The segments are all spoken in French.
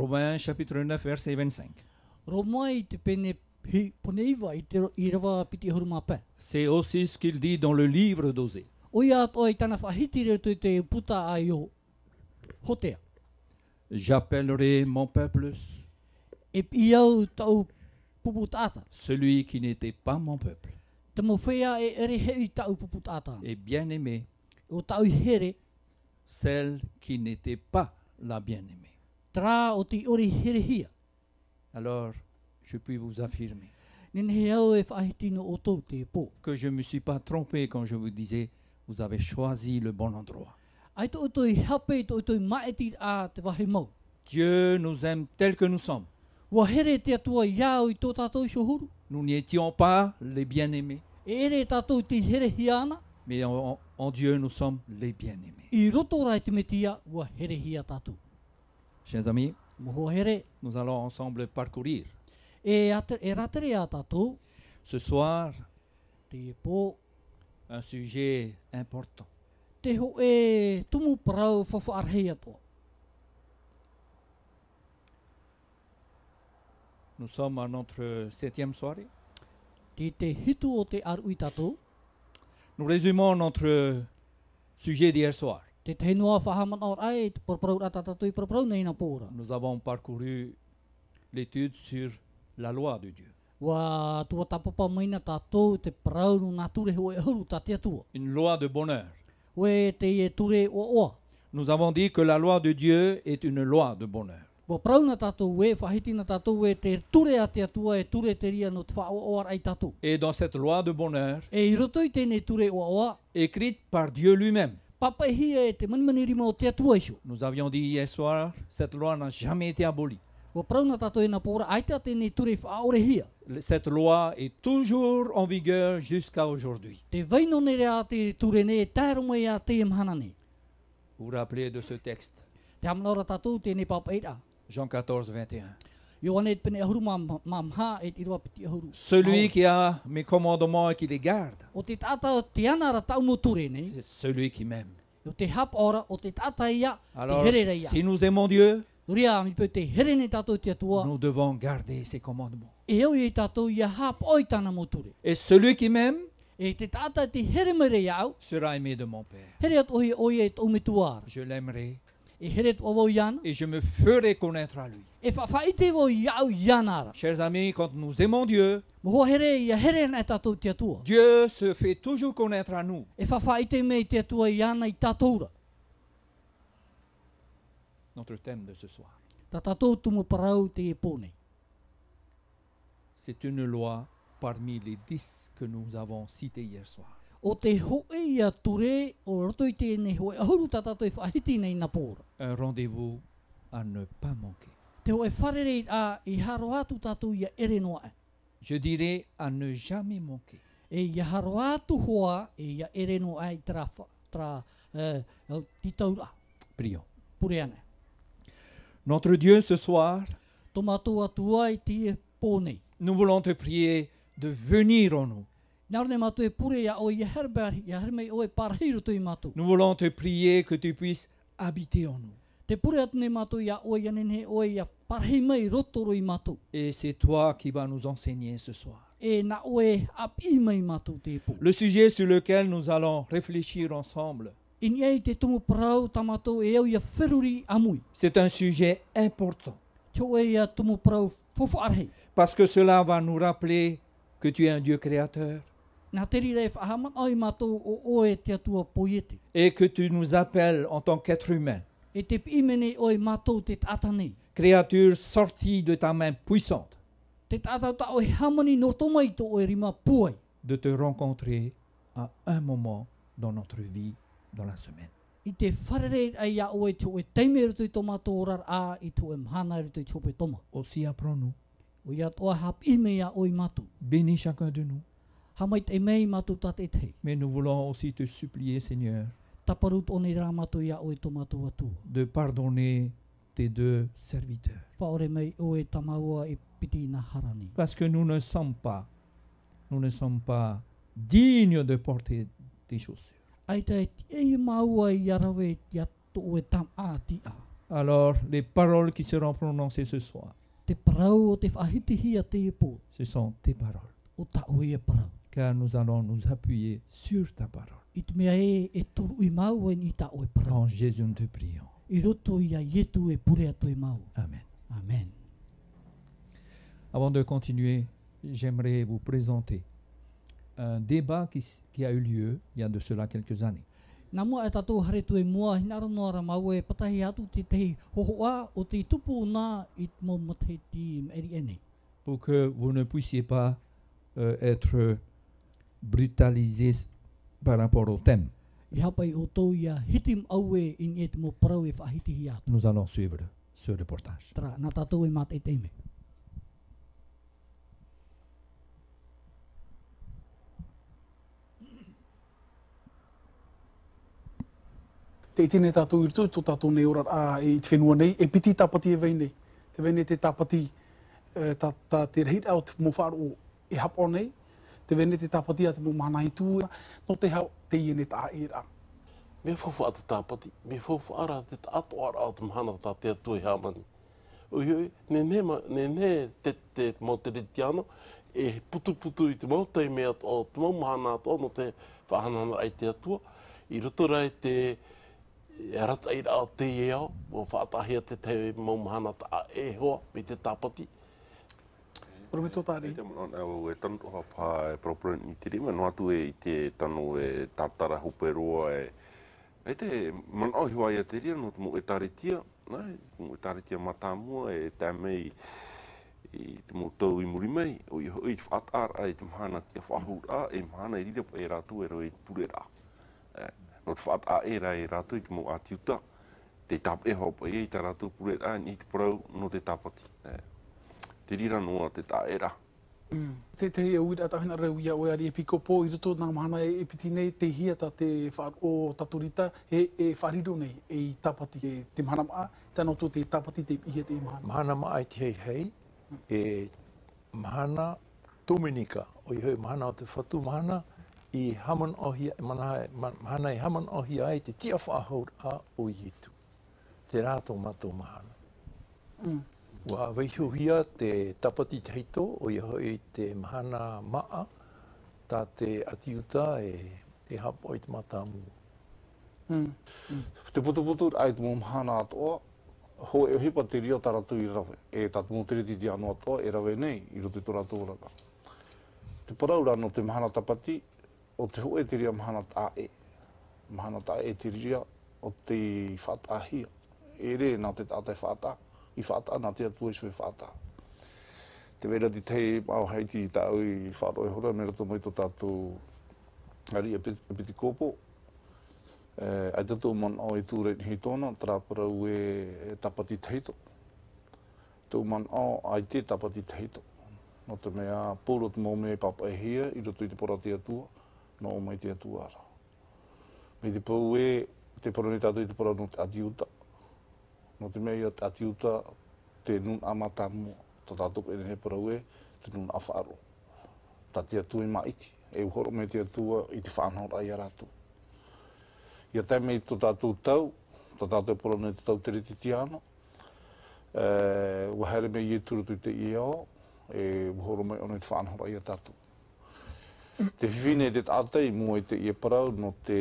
Romains chapitre 9, verset 25. Romai te pene hi poneiva i rawa piti hurumapa. C'est aussi ce qu'il dit dans le livre d'Osée. Oia oi tana whahiti reo te puta ai o hotea. J'appellerai mon peuple E iau tau pupu tata. celui qui n'était pas mon peuple. Te mo whea e ere hei tau pupu tata. Et bien-aimé, O tau i here, celle qui n'était pas la bien-aimée. tra o ti ori here hia. Alors, je puis vous affirmer Nene he au e whahiti no o tau te po. que je ne me suis pas trompé quand je vous disais, vous avez choisi le bon endroit. Ai to o toi hape to o toi maeti a te wahi mau. Dieu nous aime tels que nous sommes. Wa here te atua iau i tō tātou i shohuru. Nous n'étions pas les bien-aimés, E ere tātou te here hia ana. mais en Dieu, nous sommes les bien-aimés. I roto rai te metia wa here hia tātou. Chers amis, Moho here. nous allons ensemble parcourir E ratere a tātou. ce soir Te po. un sujet important. Te ho e tumu parau whawhaarhei atoa. Nous sommes à notre 7e soirée. Te hitu o te aru i tātou. Nous résumons notre sujet d'hier soir. Te teinoa whahaman or ai, te parparau rata tātou i parparau nei na pōra. Nous avons parcouru l'étude sur la loi de Dieu. Wa tua tapapa maina tātou te parau no nā ture ho e huru tā te atua. Une loi de bonheur. We te e ture o oa. Nous avons dit que la loi de Dieu est une loi de bonheur. Wa parau na tātou we, whahiti na tātou we, te ture a te atua e ture te ria no te wha o oar ai tātou. Et dans cette loi de bonheur, E i roto i tēnei ture o oa, écrite par Dieu lui-même, papa e hia e te manimani rima o te atua iso. nous avions dit hier soir, cette loi n'a jamais été abolie. Wa parau na tātou e na pōra, ai te a tēnei ture whaore hia. Cette loi est toujours en vigueur jusqu'à aujourd'hui. Te vaino ne rea te ture ne, e tāronga ia te mhana ne. Vous vous rappelez de ce texte, Te hamanaora tātou tēnei papa eira. Jean 14, 21. Ioane te pene ahuru mamha e te irua piti ahuru. Celui qui a mes commandements et qui les garde, O te tata te anara tau mo ture ne, c'est celui qui m'aime. o te hap ora, o te tata ia, Alors, te here ia. si nous aimons Dieu, Ria, mi pe te here ne tātou te atua, nous devons garder ses commandements. e au i tātou ia hap oi tāna mo ture. Et celui qui m'aime E te tata te here mere iau, sera aimé de mon Père. here at ohi oi e tau me tuara. Je l'aimerai E here tu awau iana, et je me ferai connaître à lui. e whawhaite wo iau ianara. Chers amis, quand nous aimons Dieu, Moho here ia here na tātou te atua. Dieu se fait toujours connaître à nous. E whawhaite me te atua iana i tātoura. Notre thème de ce soir, Tā tātou tumu parau te e pōnei. c'est une loi parmi les 10 que nous avons cités hier soir. O te hoe ia ture, o roto i tēnei hoe ahuru tā tātou i whahiti nei na pōra. Un rendez-vous à ne pas manquer. Te hoe wharere a i haro atu tātou ia ere noa e. Je dirais à ne jamais manquer. E ia haro atu hoa e ia ere noa e tra titaura. Prions. Pure ane. Notre Dieu, ce soir, Tomato atua i te pōnei. nous voulons te prier de venir en nous. Nārne matu e pure ia o ia herbari, ia hermei o e parahiro tu i matu. Nous voulons te prier que tu puisses habiter en nous. Te pure atu ne matu ia o ia nene o ia parahi mai rotoro i matu. Et c'est toi qui vas nous enseigner ce soir. E na o e api mai matu te pō. Le sujet sur lequel nous allons réfléchir ensemble, Ini ei te tumu parau tamato e au ia whiruri amui. c'est un sujet important Tio e ia tumu parau whawhaarhei. parce que cela va nous rappeler que tu es un Dieu créateur Nā te rira e whahaman ai matou o oe te atua poiete. et que tu nous appelles en tant qu'être humain, E te pimene o e matou te tata nei. créature sortie de ta main puissante, Te tata ta o e hamani no tomai to o e rima puai. de te rencontrer à un moment dans notre vie, dans la semaine. I te wharere ai a o e tō e teime rutu i tō matou orar a i tō e mhana rutu i tōpe toma. Aussi apprends-nous, O ia o hap ime a o i matou. bénis chacun de nous, Hamait e mei matou tate e te. mais nous voulons aussi te supplier, Seigneur, Taparut o nei rā matou ia o i tō matou atua. de pardonner tes deux serviteurs. Whaore mei o e tamaua e piti na harani. Parce que nous ne sommes pas dignes de porter tes chaussures. Ai te e maua i arawe i ato o e tam a ti a. Alors, les paroles qui seront prononcées ce soir, Te parau o te whahitihia te epo. ce sont tes paroles. O ta oe e parau. Car nous allons nous appuyer sur ta parole. I te mea e toru i mau e ni ta oe parau. En Jésus, nous te prions. I roto i a ietu e pure atu e mau. Amen. Amen. Avant de continuer, j'aimerais vous présenter un débat qui a eu lieu il y a de cela quelques années. Nā mua e tātou hare tu e mua, hina rano ara mau e patahi atu te tehi hohoa o te tupu nā i mō mate ti eri ene. Pour que vous ne puissiez pas être brutalisés par rapport au thème. I hapai o tō ia hitim au e in e te mō parau e whahitihi atu. Nous allons suivre ce reportage. Tara, nā tātou e mate te me. Te tine tātou irtu, tō tātou nei ora i te whenua nei, e piti tāpati e vei nei. Te vei nei te tāpati, tā te rehit au te mō whāro e hapo nei. Te vei nei te tāpati a te mō mahana i tū, no te hau te iene tā e rā. Me fofu ata tāpati, me fofu ara te ato ara o te mahana tā te atu e hamani. Ui, ne te mō te retiano, e putu i te mō tei mea o te mō mahana ato no te whahanana ai te atua. I roto rai te rata i rao te e au, o whaatahia te mō mahana tā e hoa me te tāpati. Oro me tō tāri. E tanu toha pā e properan i te rima, no atu e i te tanu e tātara huperoa e te manau hiwa ia te ria, no te mo e tāretia, mo e tāretia matamua e tāmei i te mo tau i muri mei, o i hoi te whaatara e te mahana tia whahura, e mahana i rira pa e rātu e roi pure rā. No te whaatara e rā e rātu i te mo atiuta, te tap e hopa e i tā rātu pure rā, ni te parau no te tāpati. Te rira noa te tā e rā. Te e uira tāwhina rau ia o ari e pikopo, i roto nā mahana e piti nei, te hia tā te whaaro o taturita, e whariro nei, e i tāpati, e te mahana maa, tēnā tō te tāpati te ihia te mahana. Mahana maa i te hei, e mahana Dominika, o i hoi mahana o te whatu mahana, i haman ohia, mahana i haman ohia ai te tia whaahaur a o i hitu. Te rātou matou mahana. Wa waihuhia te tapati teito o i hoi te mahana maa, tā te atiuta e hapo i te matamu. Te putu ai te mō mahana atoa, ho e hipa te ria taratu i rawe. E tātu mō te reti anu atoa e rawe nei, i roto tō rātou raka. Te paraura no te mahana tapati, o te hoe te ria mahana tā e. Mahana tā e te ria o te whaatahia. E re nā te tātai whaata, i whaata nā te atua i sui whaata. Te wera di tei mau heiti i tāu i whaaro e hora, me rato mai tō tātou ari e piti kōpo. Ai tatou man o i tūrei ni tōna, trāpara ue tapati teito. Tō man o ai te tapati teito. No te mea pōro te mō mea papa e hia, i roto i te pora te atua, no o mai te atua ara. Me te pō e te pora ni tātou i te pora no te atiuta. No te mea te atiuta te nun amata mua. Tō tātou e ne pora ue, te nun awhaaro. Tā te atua i maiti. E uhoro me te atua i te whanhora i aratu. Ia tai mei tō tātou tau, tō tātou pora nei te tau te reti tiano. Wahere mei e turutu te iao, e uhoro mei ono i te whanhora i a tātou. Te whiwhine te tātai mua i te ia parau no te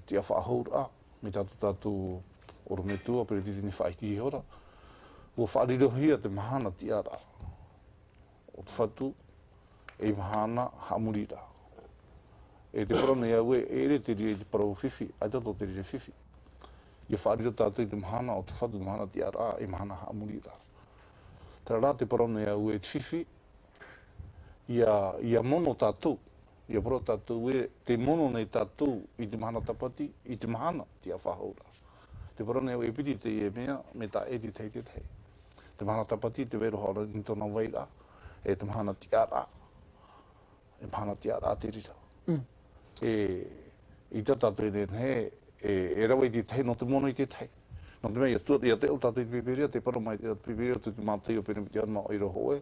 tia whaahora, me tātou oro me tua, pere te tini whaiti i hora. Ua whaarirohia te mahana tiara. O te whatu, e mahana hamurira. E te parau nei aue, e re te ria i te parau whiwhi, ai tato te ria whiwhi. Ia whaariro tātou i te mahana o te whatu, mahana tiara, e mahana hamurira. Tera rā te parau nei aue te whiwhi, ia mono tātou. Ia pro tātou e te mono nei tātou i te mahana tapati, i te mahana tia whahaura. Te parau nei aue e piti te e mea, me tā e te tei te tei. Te mahana tapati, te wero haura ni tōna waira, e te mahana tiara. E mahana tiara te rira. I tā tātou e nei, e rawa i te tei, no te mono i te tei. No te mea, ia te o tātou i te piperia, te parau mai te piperia, te mātai o pene miti anma o iro hoe,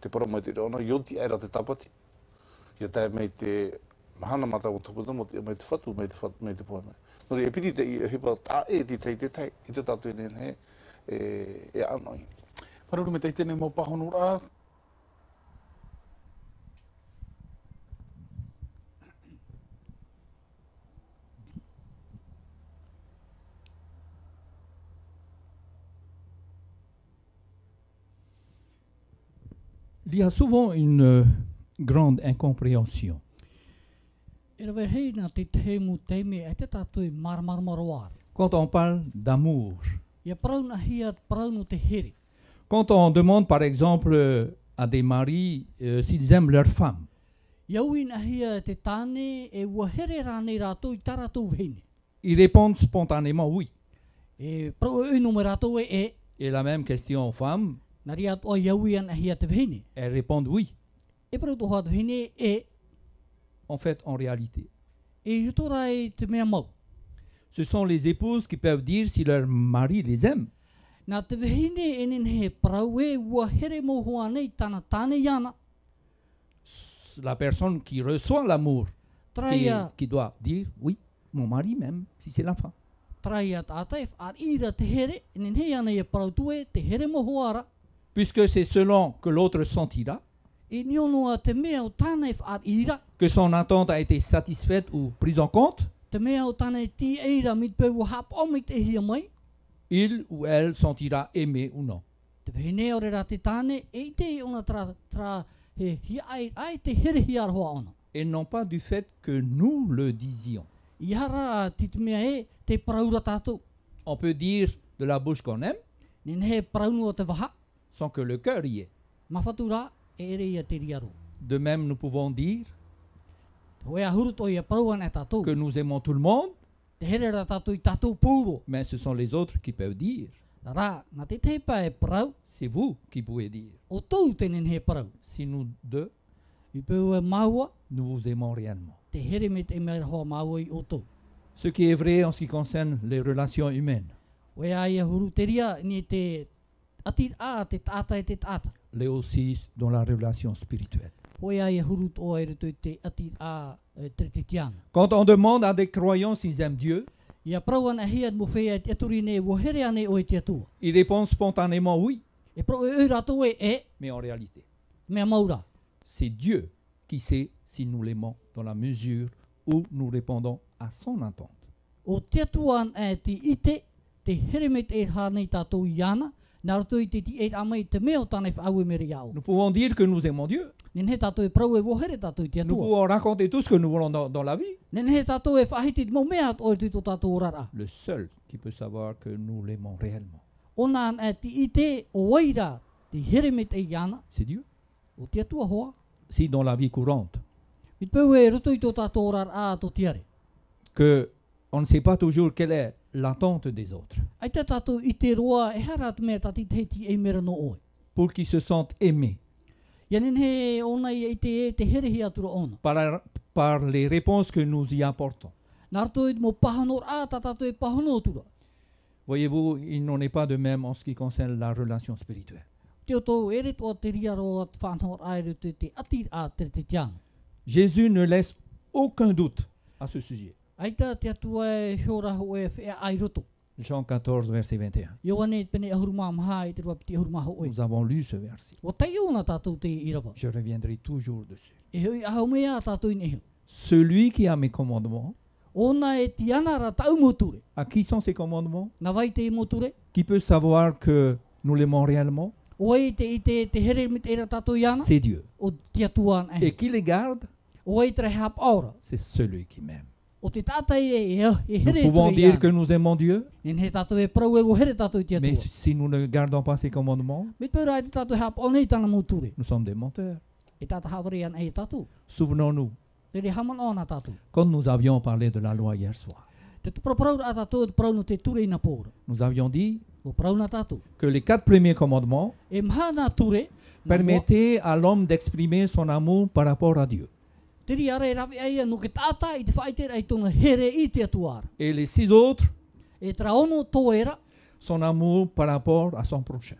te parau mai te reona, ioti aira te tapati. Ia tai mei te mahana mata o tupata, mei te whatu, mei te poe mei. No e piti te i hipa tā e te tei, i te tātou e nei, e anoi. Wharuru me te tēnei mō pahono rā. Il y a souvent une grande incompréhension. E rawe hei nā te tēmu teime e te tātui marmarmaroar. Quand on parle d'amour, Ia prauna hia praunu te here. quand on demande par exemple à des maris s'ils aiment leur femme, Ia uina hia te tāne e ua here rānei rātou I tā rātou hene. ils répondent spontanément oui. E prau e uno me rātou e Et la même question aux femmes, nā ria o ia uian hia te hene. elles répondent oui. E prau toha te hene e En fait, en réalité, rutora e te mea mau. ce sont les épouses qui peuvent dire si leur mari les aime. Nā te hene e nen he prau e ua here mo hoa nei tāna tāne iana. La personne qui reçoit l'amour, Traia qui doit dire oui, mon mari m'aime, si c'est la femme. Traia tātai ar ira te here, e nen he ana e prau tue te here mo hoara. Puisque c'est selon que l'autre sentira, E nionoa te mea o tāna e ar ira, que son attente a été satisfaite ou prise en compte, te mea o tāna e ti eira mit pe ua hap o mit e hia mai. il ou elle sentira aimé ou non. Te whene o rera te tāne, e te ona tra he hia ai te here hia roa ona. Et non pas du fait que nous le disions. I hara ti te mea e te praura tātou. On peut dire de la bouche qu'on aime Nen he praunu o te waha, sans que le cœur y est. mawhatu rā, e ere ia te riaro. De même, nous pouvons dire Hoi a hurut o ia prauan e tātou. que nous aimons tout le monde, Te here ra tātou I tātou pūro. mais ce sont les autres qui peuvent dire. Rā, nā te teipa e prau, C'est vous qui pouvez dire. o tau te nen he prau. Si nous deux, I peu e maua, nous vous aimons réellement. te here me te mea hoa maua I o tau. Ce qui est vrai en ce qui concerne les relations humaines, Hoi a ia huru te ria, ni te atir a te tāta e te tāta. l'est aussi dans la relation spirituelle. Hoi a ia huru o e rutu te atir a te te tiana. Quand on demande à des croyants s'ils aiment Dieu, Ia prauan a hiat mo whea te aturi ne wo here ane o e te atua. ils répondent spontanément oui, E prau e rato e mais en réalité, mea maura. c'est Dieu qui sait si nous l'aimons dans la mesure où nous répondons à son attente. O te atuan e te ite, te heremet e hānei tātou iana, nā rato I te ti e amai te mea o tānei whaawe mere iau. Nous pouvons dire que nous aimons Dieu. Nen he tātou e prau e wo here tātou I te Nous atua. pouvons raconter tout ce que nous voulons dans la vie. Nen he tātou e whahiti mo mea o te tō tātou rara. Le seul qui peut savoir que nous l'aimons réellement, O nā e te ite o waira, te heremet e iana, c'est Dieu. o te atua hoa. Si dans la vie courante, Mi peu e ruto I tō tātou rara a tō tiare. que on ne sait pas toujours quelle est l'attente des autres, Ai te tātou I te roa e hara te mea tati te ti e mera no oe. pour qu'ils se sentent aimés Ia nen he ona I te here hi atura ona. par les réponses que nous y apportons. Nā rato I mo pahano a tātou e pahano tura. Voyez-vous, il n'en est pas de même en ce qui concerne la relation spirituelle. Te o tō ere tō te ria roa te whanau aere te atir a te tiana. Jésus ne laisse aucun doute à ce sujet. Aita te atua e hiora ho e whea ai roto. Jean 14, verset 21. Ioane pene ahuruma maha I te rua piti ahuruma ho e. Nous avons lu ce verset. O tei ona tātou te irawa. Je reviendrai toujours dessus. E hui ahau mea tātou I neho. Celui qui a mes commandements, Ona e tiana ra tau moture. à qui sont ces commandements? Na vai te moture. Qui peut savoir que nous l'aimons réellement? O e te here mit era tātou iana. C'est Dieu. O te atua an Et e. qui les garde? O e tre hap aura. C'est celui qui m'aime. O te tātai e Nous here pouvons ture dire iana. que nous aimons Dieu, Nen he tātou e prau e wo here tātou I te mais atua. si nous ne gardons pas ses commandements, Me pera e te tātou hap o nei tāna moture. nous sommes des menteurs. E tātou hawari an e tātou. Souvenons-nous, Te re haman ona tātou. quand nous avions parlé de la loi hier soir, Te prau a tātou te prau no te ture I na pōra. nous avions dit O prau na tātou. que les 4 premiers commandements E maha nā ture. na permettaient à l'homme d'exprimer son amour par rapport à Dieu. moa, Te ri ara e rawi aia no ke tāta I te whaitera I tōna here I te atuara. Et les 6 autres, E traono tō era. son amour par rapport à son prochain.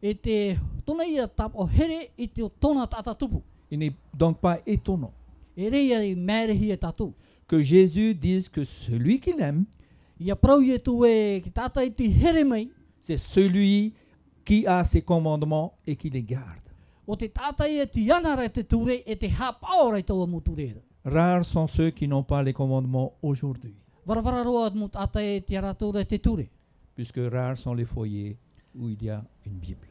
E te tōna ia tap o here I te o tōna tāta tupu. Il n'est donc pas étonnant E reia I mērehi e tātou. que Jésus dise que celui qu'il aime Ia prau I e tu e ki tāta I te here mai. c'est celui qui a ses commandements et qui les garde. O te tātai e te ana rai te ture e te hapao rai taua mo turera. Rares sont ceux qui n'ont pas les commandements aujourd'hui, Varavara roa mo tātai e te aratou rai te ture. puisque rares sont les foyers où il y a une Bible.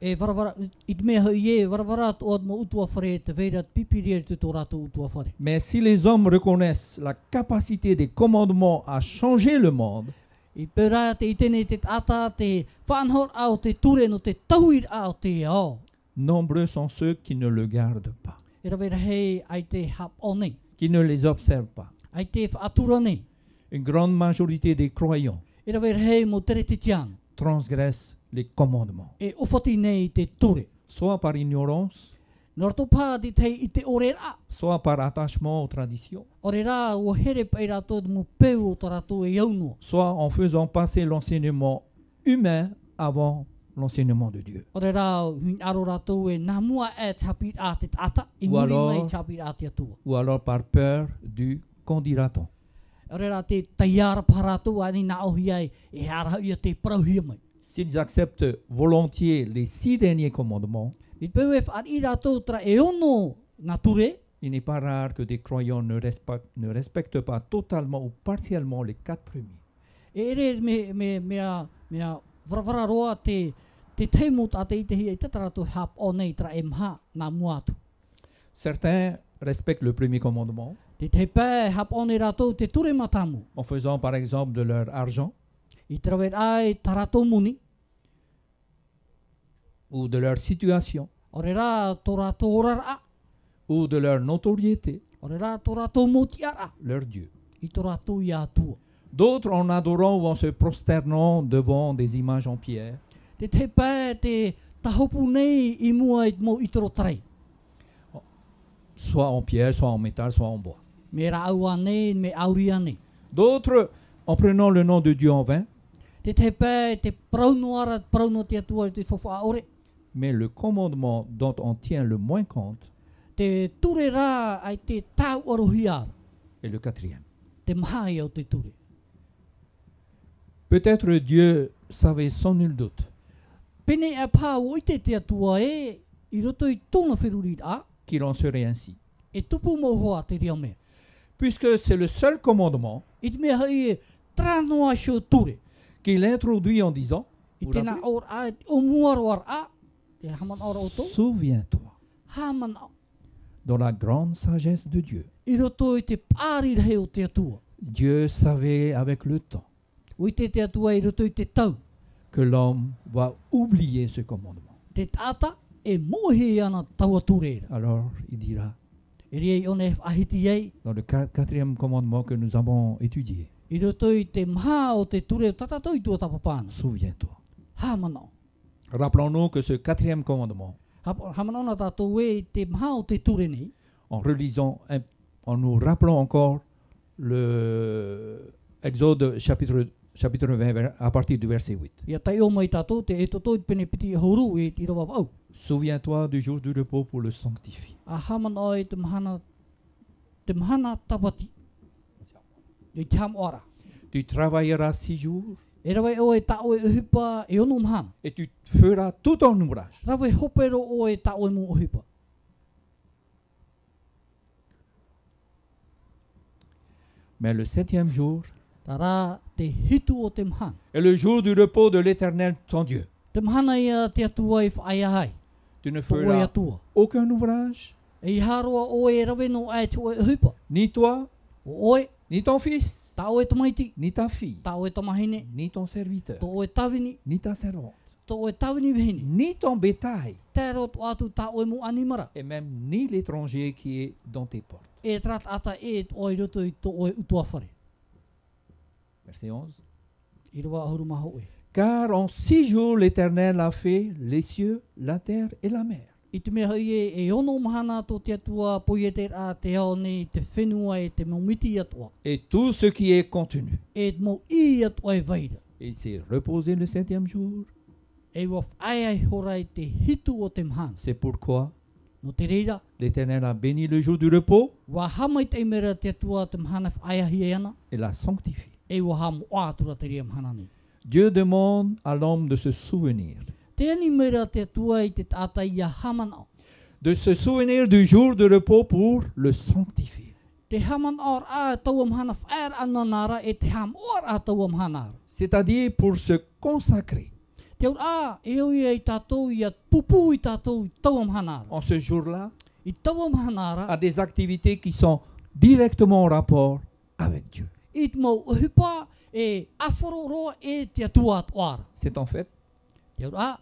E varavara, i te mea hui e, varavara toa mo utua whare te veira pipiri e te tō rātou utua whare. Mais si les hommes reconnaissent la capacité des commandements à changer le monde, I pērā te itene te tata te whanhor au te ture no te tauir au te ao. nombreux sont ceux qui ne le gardent pas, E rawera hei ai te hapao nei, qui ne les observent pas. ai te whaatura nei. Une grande majorité des croyants E rawera hei mo tere te tiana. transgressent les commandements, E ofati nei te ture. soit par ignorance, Nō rato pā di tei i te ore rā. soit par attachement aux traditions, Ore rā ua here pai rātou mo peu o tā rātou e aunua. soit en faisant passer l'enseignement humain avant l'enseignement de Dieu. Ore rā huin aro rātou e nā mua e tapir a te tata. I Ou muri alors- mai tapir a te atua. Ou alors par peur du qu'en dira-t-on. Ore rā te taiara pa rātou ani nā ohi ai e ara ia te parauhia mai. S'ils acceptent volontiers les 6 derniers commandements, I peu e whaari rātou tra e ono nā ture. il n'est pas rare que des croyants ne respectent pas totalement ou partiellement les 4 premiers. E ere mea varavara roa te teimot a te itehi e tata rātou hap o nei tra e mha nā mua atu. Certains respectent le premier commandement Te te pē hap o nei rātou te ture matamu. en faisant par exemple de leur argent I trawet ai tā rātou muni. ou de leur situation Ore rā tō rātou orara. ou de leur notoriété, Ore rā tō rātou motiara. leur Dieu. I tō rātou i atua. D'autres en adorant ou en se prosternant devant des images en pierre, Te te pē te tahopu nei i mua i mo i toro tarei. soit en pierre, soit en métal, soit en bois. Me rā aua nei, me auria nei. D'autres en prenant le nom de Dieu en vain, Te te pē te praunoara, prauno te atua te whawha ore. mais le commandement dont on tient le moins compte Te ture rā ai te tau arohiara. est le 4e. Te mahai au te ture. Peut-être Dieu savait sans nul doute Pene e pā o ite te atua e, i roto i tōna whiruri a, qu'il en serait ainsi. e tupu mo hoa te ria mea. Puisque c'est le seul commandement I te mea hai e tranoa sho ture. qu'il introduit en disant, I vous tēnā rappelez? or a, o muaroar a, te haman ora o tō, Souviens-toi, haman a. dans la grande sagesse de Dieu, I roto i te pāri rahe o te atua. Dieu savait avec le temps O i te atua i roto i te tau. que l'homme va oublier ce commandement. Te tata e mohi ana taua tureira. Alors il dira, E ria i one ahiti ei, dans le 4e commandement que nous avons étudié, i roto i te maha o te ture tatato i tua tapapāna. souviens-toi. Hamanao. Rappelons-nous que ce 4e commandement, Hamanao na tātou e te maha o te ture nei. en relisant, en nous rappelant encore le Exode chapitre 20 à partir du verset 8. Ia tai o mai tātou te e toto i pene piti i horu e i rawa au. Souviens-toi du jour du repos pour le sanctifier. A hamanao e te mahana tapati. I te ham ora. Tu travailleras 6 jours E rawa o e tao e uhipa e ono mahana. et tu feras tout ton ouvrage. Rawa e hopero o e tao e mo uhipa. Mais le 7e jour Tā rā te hitu o te mahana. est le jour du repos de l'Éternel ton Dieu. Te mahana ia te atua i whaia hai. Tu ne Tō oe feras atua. aucun ouvrage, E i haroa o e rawe no ai tō e uhipa. ni toi, O oe, ni ton fils, tā o e tamaiti, ni ta fille, tā o e tamahine, ni ton serviteur, tō o e tawini, ni ta servante, tō o e tawini vihine. ni ton bétail, Te roto atu tā o e mo animara. et même ni l'étranger qui est dans tes portes. E trat ata e o i roto i tō o e utua whare. Verset 11. I rawa ahuru maho e. Car en 6 jours l'Éternel a fait les cieux, la terre et la mer. I te mea hoi e ono mahana tō te atua poi e te rā te hao nei te whenua e te maumiti atua. Et tout ce qui est contenu. E mo i atua e vaira. Et il s'est reposé le 7e jour. E wa whaia horai te hitu o te mahana. C'est pourquoi No te reira, l'Éternel a béni le jour du repos wa hamai te mera te atua te mahana whaia hi ana. et l'a sanctifié. E wa hamu ātura te rea mahana nei. Dieu demande à l'homme de se souvenir. Tēnei mera te atua I te tata ia hamanao. De se souvenir du jour de repos pour le sanctifier. Te hamanao a tauam hana whaer ananara e te ham or a tauam hanara. C'est-à-dire pour se consacrer. Te ur a e oi I tātou ia pupu I tātou tauam hanara. En ce jour-là, I tauam hanara à des activités qui sont directement en rapport avec Dieu. I te mau uhipa e awhoro roa e te atua atuara. C'est en fait, Te ur a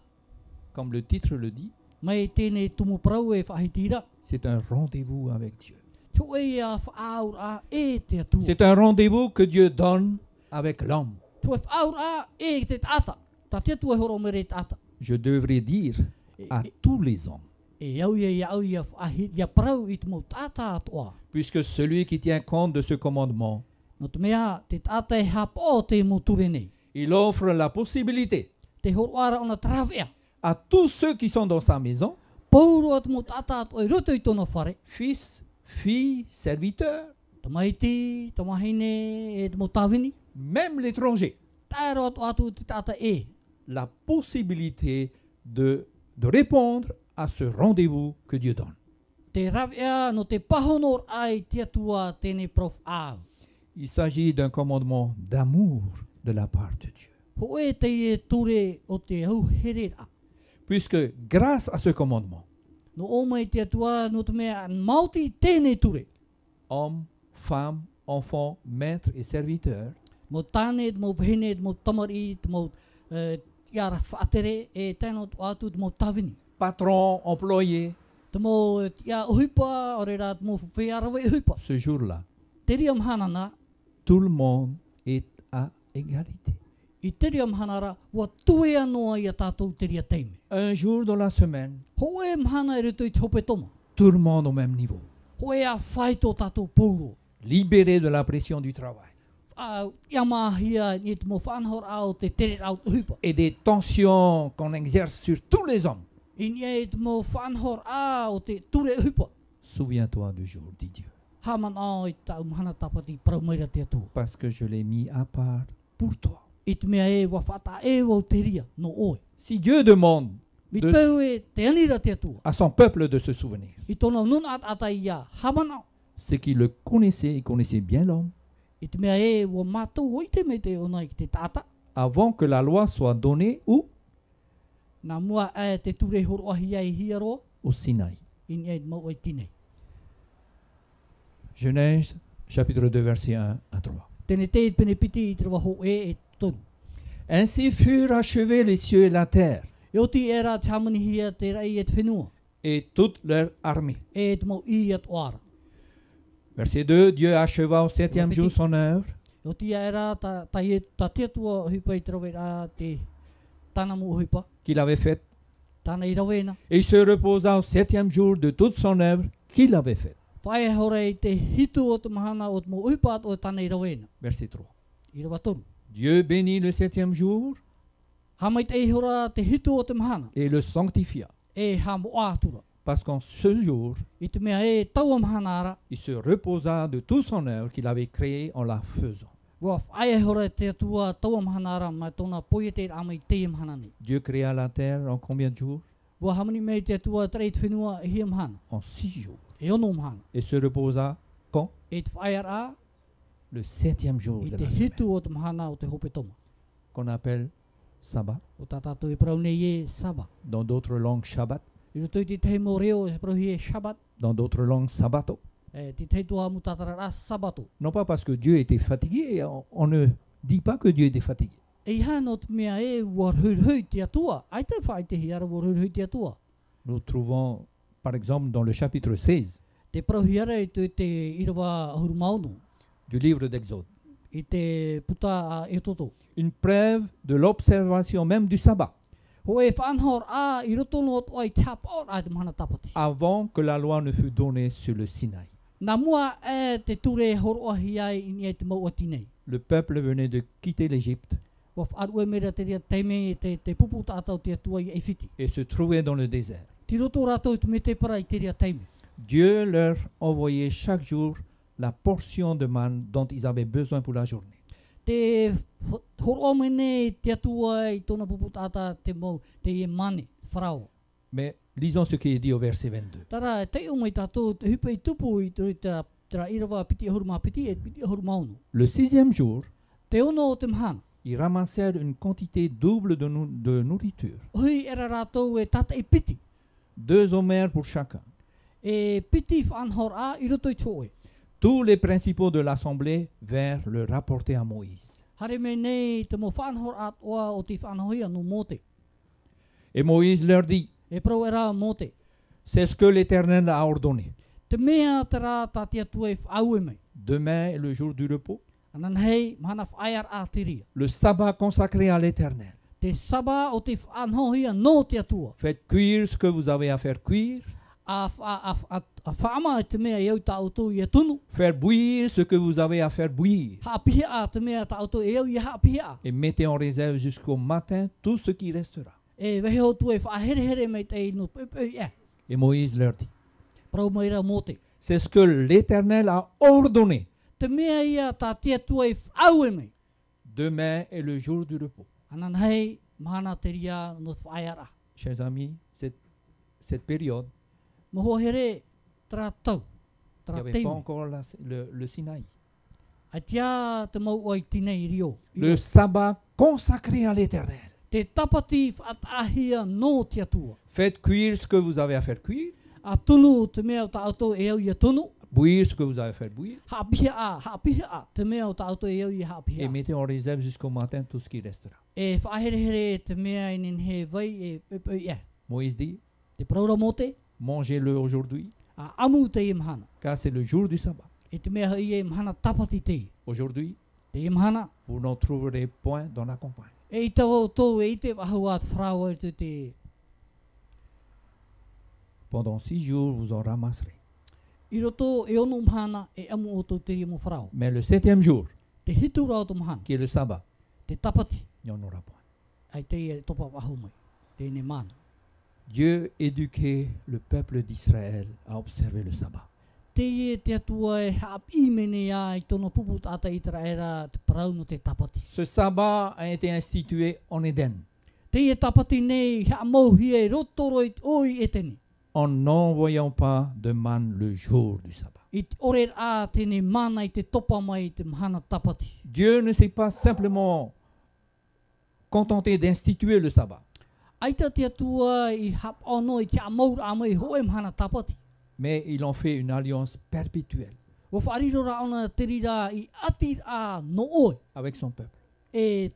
comme le titre le dit, mai tēnei tumu parau e whahitira. c'est un rendez-vous avec Dieu. Tō e a whaaur a e te atua. C'est un rendez-vous que Dieu donne avec l'homme. Tō e whaaur a e te tata. Ta te atua horo mere tata. Je devrais dire à tous les hommes, E au ia whahitira parau I te mau tata atua. puisque celui qui tient compte de ce commandement, No te mea te tata e hapo te mo ture nei. il offre la possibilité Te horo ara ona trawea. à tous ceux qui sont dans sa maison, Pauro at mo tata atua I roto I tono whare. fils, filles, serviteurs, Ta maiti, ta mahine e te mo tawini. même l'étranger, Tāro atu te tata e. la possibilité de répondre à ce rendez-vous que Dieu donne. Te rawea no te pahonor ai te atua tēnei prof au. Il s'agit d'un commandement d'amour de la part de Dieu. Ho e te e ture o te au herera. Puisque grâce à ce commandement, No o mai te atua no te mea mauti tēnei ture. hommes, femmes, enfants, maîtres et serviteurs, Mo tāne, mo vahine, mo tamari, mo iara whaatere e tēnā atu mo tawini. patrons, employés, Te mo ia uhipa, ore rā mo whiarawe uhipa. ce jour-là, Te riam hanana, tout le monde est à égalité. I te riam hanara, wa tue anoa I a tātou te ria teime. Un jour dans la semaine, Ho e mhana e ruto I te hope toma. tout le monde au même niveau, Ho e a whai tō tātou pouro. libéré de la pression du travail Ia mahia ni te mo whanhor au te tere au uhipa. et des tensions qu'on exerce sur tous les hommes. I ni e te mo whanhor au te ture uhipa. Souviens-toi du jour, dit Dieu, Haman au I tau mhana tapati paraumaira te atua. parce que je l'ai mis à part pour toi. I te mea e wa whata e wau te ria no oe. Si Dieu demande Mi de- peu e te anira te atua. à son peuple de se souvenir, I tōna nuna ata ia hamanao. c'est qu'il le connaissait, il connaissait bien l'homme, I te mea e wa mātou o I te me te ona I te tata. avant que la loi soit donnée où? Nā mua e te ture horo ahi ai hiaroa. Au Sinaï. I ni e mau ai tinei. Genèse, chapitre 2, versets 1 à 3. Tēne te pene piti I te rawa ho e tonu. Ainsi furent achevés les cieux et la terre, E oti e rā te hamani hia te rai e te whenua. et toute leur armée. E te mau I at oara. Verset 2, Dieu acheva au septième jour son œuvre, E oti e rā ta te atua hipa I te rawe rā te tāna mu hipa. qu'il avait faite, Tāna I rawena. et il se reposa au septième jour de toute son œuvre qu'il avait faite. Whae hore I te hitu o te mahana o te mo hipa o tāna I rawena. Verset 3. I rawa tonu. Dieu bénit le septième jour Hamait e hora te hitu o te mahana. et le sanctifia, E ha mo ātura. parce qu'en ce jour, I te mea e taua mahana ara. il se reposa de toute son œuvre qu'il avait créée en la faisant. Wa whae hora te atua taua mahana ara mai tōna poia te amai te mahana ni. Dieu créa la terre en combien de jours? Wa hamani mei te atua trei te whenua e hia mahana. En 6 jours. E ono mahana. Et se reposa quand? E te whae ara Le septième jour I de te la semaine, hitu o te mahana o te hope toma. qu'on appelle sabbat, O tā tātou e parau nei e saba. dans d'autres langues Shabbat, I roto I te teimo reo e parau hi e shabat. dans d'autres langues Sabbato. E te teitua mu tātara rā sabato. Non pas parce que Dieu était fatigué, on ne dit pas que Dieu était fatigué. E iha no te mea e warhurhui te atua. Ai te whae te hiara warhurhui te atua. Nous trouvons, par exemple, dans le chapitre 16 Te parau hiara I te irawa ahuru maunu. du livre d'Exode, I te puta a e toto. une preuve de l'observation même du sabbat, Ho e whanhor a I roto no o ai tap or ai te mahana tapati. avant que la loi ne fût donnée sur le Sinaï. Nā mua e te ture horo ahi ai I ni e te mau ati nei. Le peuple venait de quitter l'Égypte Wa wharu e mera te rea teime e te pupu tātou te atua I e whiti. et se trouvait dans le désert. Ti roto rātou te me te para I te rea teime. Dieu leur envoyait chaque jour la portion de manne dont ils avaient besoin pour la journée. Te horo mene te atua I tōna puputata te mau te e mane, wharao. Mais lisons ce qui est dit au verset 22. Tara, te o mai tātou te hupe I tupu I turi tera irawa piti ahuruma piti e piti ahuruma ono. Le 6e jour, Te ono o te mahana. ils ramassèrent une quantité double de nourriture, Hui era rātou e tata I piti. 2 homères pour chacun. E piti whanhor a I roto I toe. Tous les principaux de l'assemblée vinrent le rapporter à Moïse. Hare me nei te mo whanhor at oa o te whanhoia no mote. Et Moïse leur dit, E pro era mote. c'est ce que l'Éternel a ordonné. Te mea te rā tātia tua E whaue mei. Demain est le jour du repos, Anan hei mahana whaiar a tiria. le sabbat consacré à l'Éternel. Te saba o te whanhoia no te atua. Faites cuire ce que vous avez à faire cuire, A whaama te mea iau ta auto I tunu. faire bouillir ce que vous avez à faire bouillir, Hapihia a te mea ta auto iau I hapihia. et mettez en réserve jusqu'au matin tout ce qui restera. E weho tu e whahere mei te no pepe e. Et Moïse leur dit, Prau meira mote. c'est ce que l'Éternel a ordonné. Te mea ia ta tia tua E whaue mei. Demain est le jour du repos. Anan hei mahana te ria no whaiara. Chers amis, cette période, Moho here tra tau. il n'y Tra avait pas teime. encore le Sinaï. Ai tia te mau oi tinei rio. Le sabbat consacré à l'Éternel. Te tapati whatahia no te atua. Faites cuire ce que vous avez à faire cuire, A tunu te mea o ta auto e au ia tunu. bouillir ce que vous avez à faire bouillir, Hapihia a. Te mea o ta auto e au ia et hapihia. mettez en réserve jusqu'au matin tout ce qui restera. E whahere te mea inin he vai e pepe e. Moïse dit, Te praura mote. mangez-le aujourd'hui, A amu te imhana. car c'est le jour du sabbat. E te mea hei e imhana tapati te. Aujourd'hui, Te imhana. vous n'en trouverez point dans la campagne. E I tau tō e I te wahua te whraua e te Pendant 6 jours, vous en ramasserez. I roto e ono mhana e amu o tō te ria mo whrao. Mais le 7e jour, Te hitu rao tō mhana. qui est le sabbat, Te tapati. il n'y en aura point. Ai te e topa wahu mai. Te ne mana. Dieu éduquait le peuple d'Israël à observer le sabbat. Te e te atua e hap I mene ia I tono pupu tata I tra era te parau no te tapati. Ce sabbat a été institué en Éden, Te e tapati nei ha mauhi e rotoro I oi e tene. en n'envoyant pas de manne le jour du sabbat. I te ore a tene mana I te topa mai I te mahana tapati. Dieu ne s'est pas simplement contenté d'instituer le sabbat, Aita te atua I hap ono I te amaur a mai ho e mahana tapati. mais il en fait une alliance perpétuelle Wa whariro ra ona te rira I ati a no oi avec son peuple. e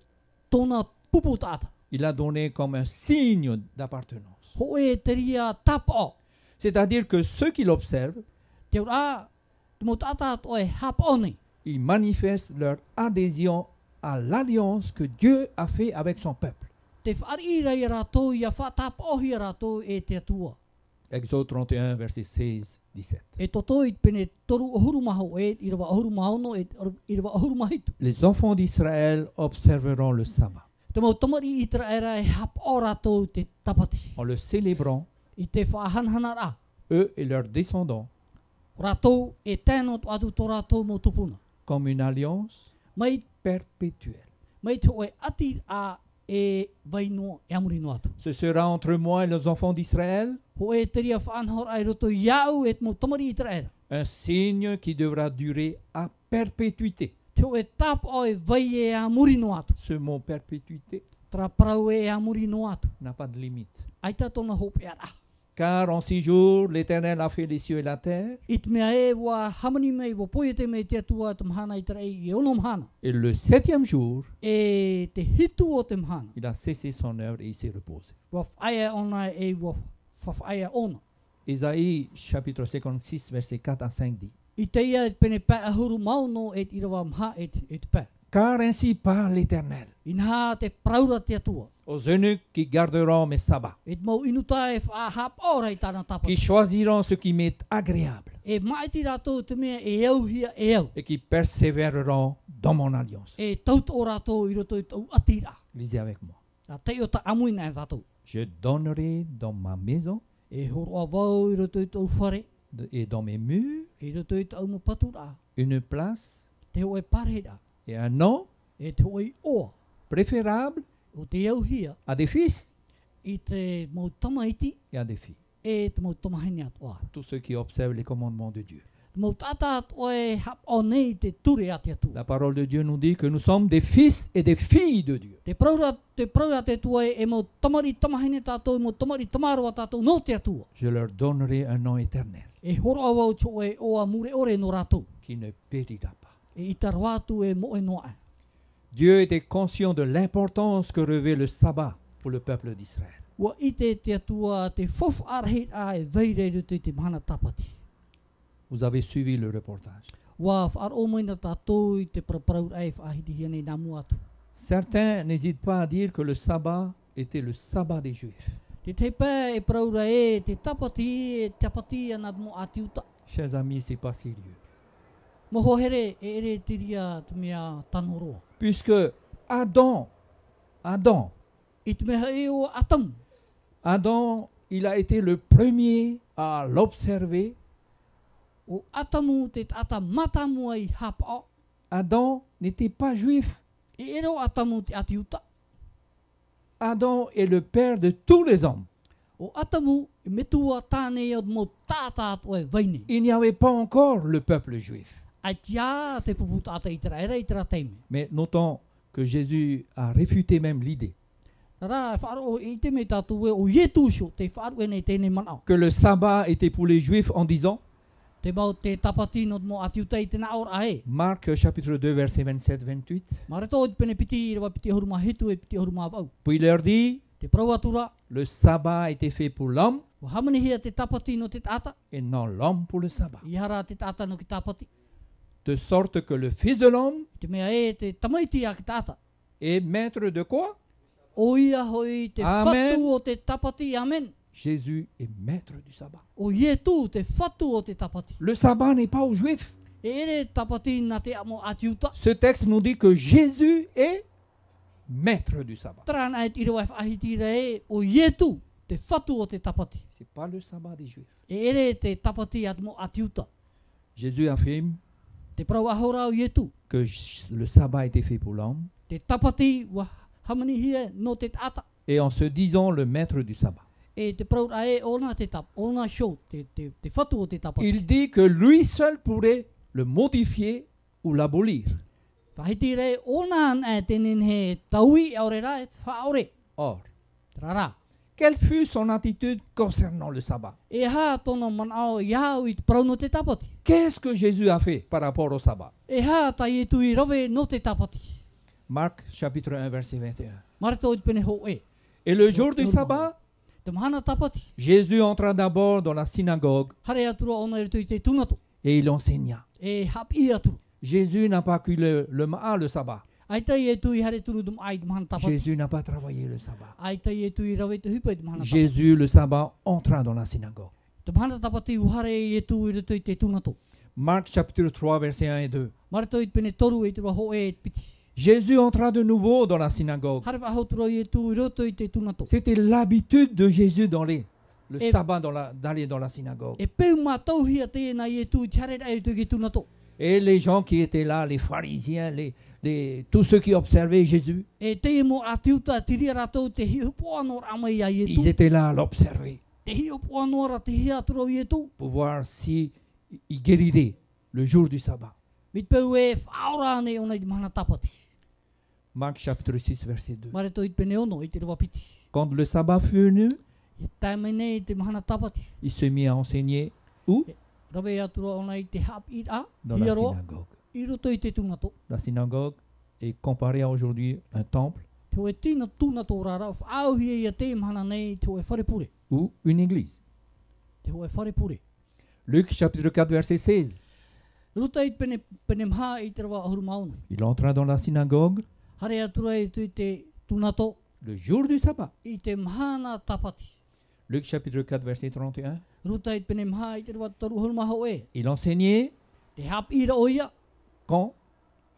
tona pupu tata. Il a donné comme un signe d'appartenance. Ho e te ria tapa. C'est-à-dire que ceux qui l'observent, Te ura te mo tata to e hap oni. ils manifestent leur adhésion à l'alliance que Dieu a fait avec son peuple. Te wharia I rato ia whatapohi rato e te atua. Exode 31, verset 16-17. E toto I pene toru ohuru maho e I rawa ohuru mahono e I rawa ohuru mahitu. Les enfants d'Israël observeront le sabbat Te mau tamari I tra era e hap o rato te tapati. en le célébrant, I te whahanhana ra. eux et leurs descendants, Rato e tēno to atu to rato mo tupuna. comme une alliance Mai, perpétuelle. mai te oe ati a e vainoa e amuri no atu. Ce sera entre moi et les enfants d'Israël Ho e te ria whanhor ai roto iau e te mau tamari I tra era. un signe qui devra durer à perpétuité. Te oe tap o e vai e amuri no atu. Ce mot perpétuité Tra parau e amuri no atu. n'a pas de limite. Aita tona hope ara. Car en 6 jours, l'Éternel a fait les cieux et la terre, I te mea e wa hamani mei wa poete mei te atua te mahana I tra I ono mahana. et le 7e jour, E te hitu o te mahana. il a cessé son œuvre et il s'est reposé. Wa whaia ona e wa whaia ona. Ésaïe chapitre 56, verset 4 à 5 dit, I te ia e pene pā ahuru mauno e te irawa mha e te pā. car ainsi parle l'Éternel I nā te praura te atua. aux eunuques qui garderont mes sabbats, E te mau inuta e whahap ora I tāna tapa. qui choisiront ce qui m'est agréable E maiti rātou te mea e au hia e au. et qui persévéreront dans mon alliance. E taut o rātou I roto I tau atira. Lisez avec moi. Nā te o ta amuina e rātou. Je donnerai dans ma maison E horo a vau I roto I tau whare. et dans mes murs E roto I tau mo patura. une place Te o e parera. et un nom e te oi oa préférable o te iauhia à des fils i te mau tamaiti et à des filles. e te mau tamahine atu ara. Tous ceux qui observent les commandements de Dieu. Te mau tata atu e hap o nei te ture ati atu. La parole de Dieu nous dit que nous sommes des fils et des filles de Dieu. Te praura te tua e mau tamari tamahine tātou, e mau tamari tamaroa tātou no te atua. Je leur donnerai un nom éternel E horo awau tō e oa mure ore no rātou. qui ne périra pas. E i taru atu e mo e noa. Dieu était conscient de l'importance que revêt le sabbat pour le peuple d'Israël. Ua i te atua te fofu arahit a e veire rutu i te mahana tapati. Vous avez suivi le reportage. Ua whaaro moina tātou i te paraparau ai whaahiti hia nei namu atu. Certains n'hésitent pas à dire que le sabbat était le sabbat des Juifs. Te te pē e paraura e te tapati ana mo ati uta. Chers amis, c'est pas sérieux. Moho here e ere te ria te mea tanoroa. Puisque Adam, I te mea e o atamu. Adam, il a été le premier à l'observer. O atamu te ata matamu ai hapa. Adam n'était pas juif. E ere o atamu te ati uta. Adam est le père de tous les hommes. O atamu e metua tāne o mo tātāt o e vaine. Il n'y avait pas encore le peuple juif. Ai tia te puputa ata i tera era i tera teime. Mais notons que Jésus a réfuté même l'idée Rā, whaaro i te me tātou e o Ietusho, te whaaro e nei tēnei manao. que le sabbat était pour les juifs en disant, Te mau te tapatino mo ati utai tēnā ora ae. Marc chapitre 2 verset 27-28, Ma reto i pene piti rewa piti huruma hitu e piti huruma vau. puis il leur dit, Te prawatura, le sabbat a été fait pour l'homme o hamani hia te tapatino te tata, et non l'homme pour le sabbat. i hara te tata no ki tapati. De sorte que le Fils de l'homme Te mea e te tamaiti a ki tata. est maître de quoi? O ia hoi te Amen. whatu o te tapati, amen. Jésus est maître du sabbat. O Ietu te whatu o te tapati. Le sabbat n'est pas aux juifs. E ere tapati na te amo ati uta. Ce texte nous dit que Jésus est maître du sabbat. Trana e tira wai whaahitira e o Ietu te whatu o te tapati. C'est pas le sabbat des juifs. E ere te tapati amo ati uta. Jésus affirme Te prau ahora o Ietu. que le sabbat a été fait pour l'homme Te tapati wa hamani hia no te tata. et en se disant le maître du sabbat. E te prau e ona te tap, ona show, te whatu o te tapati. Il dit que lui seul pourrait le modifier ou l'abolir. Whahitira e ona an e tenen he taui aore ra e whaore. Or, Rara. quelle fut son attitude concernant le sabbat? E ha tono manao iau i te prau no te tapati. Qu'est-ce que Jésus a fait par rapport au sabbat? E ha tai e tui rove no te tapati. Marc chapitre 1 verset 21. Marito i te pene ho e. Et le jour du sabbat, Te mahana tapati. Jésus entra d'abord dans la synagogue Hare atura ona e tui te tunato. et il enseigna. E hap i aturu. Jésus n'a pas cuit le sabbat. Ai tai e tui hare turu dum ai te mahana tapati. Jésus n'a pas travaillé le sabbat. Ai tai e tui rove te hupa i te mahana tapati. Jésus, le sabbat, entra dans la synagogue. Te mahana tapati uhare e tui rito i te tunato. Marc chapitre 3 verset 1 et 2. Marito i te pene toru e tira ho e piti. Jésus entra de nouveau dans la synagogue. Hare wahautura i e tui roto i te tunato. C'était l'habitude de Jésus le Et- sabbat d'aller dans la synagogue. E peu mātou hia tēnā i e tui te hare ai tui ki tunato. Et les gens qui étaient là, les pharisiens, tous ceux qui observaient Jésus, E te mo ati uta tiri ratou te hi upo anor amai ai e ils tu. étaient là à l'observer Te hi upo anora te hi aturo i e tu. pour voir si il guérirait le jour du sabbat. Mit peu e whaora ne ona i te mahana tapati. Marc chapitre 6 verset 2. Mare to i te pene ono i te rewa piti. Quand le sabbat fut venu, E taime nei i te mahana tapati. il se mit à enseigner où? Rawe atura ona i te hap i a. Dans la Hiaroa. synagogue. I roto i te tunato. La synagogue est comparée à aujourd'hui un temple Te oe tina tunato rara. Whaauhia i a te mahana nei te oe wharepure. ou une église. Te oe wharepure. Luc chapitre 4 verset 16. Ruta i te pene mha i te rawa ahuru mauna. Il entra dans la synagogue Hare atura i tu i te tunato le jour du sabbat. i te mahana tapati. Luc chapitre 4 verset 31. Ruta i te pene mha i te rawa taru ahuru maho e. Il enseignait Te hap ira oia. quand?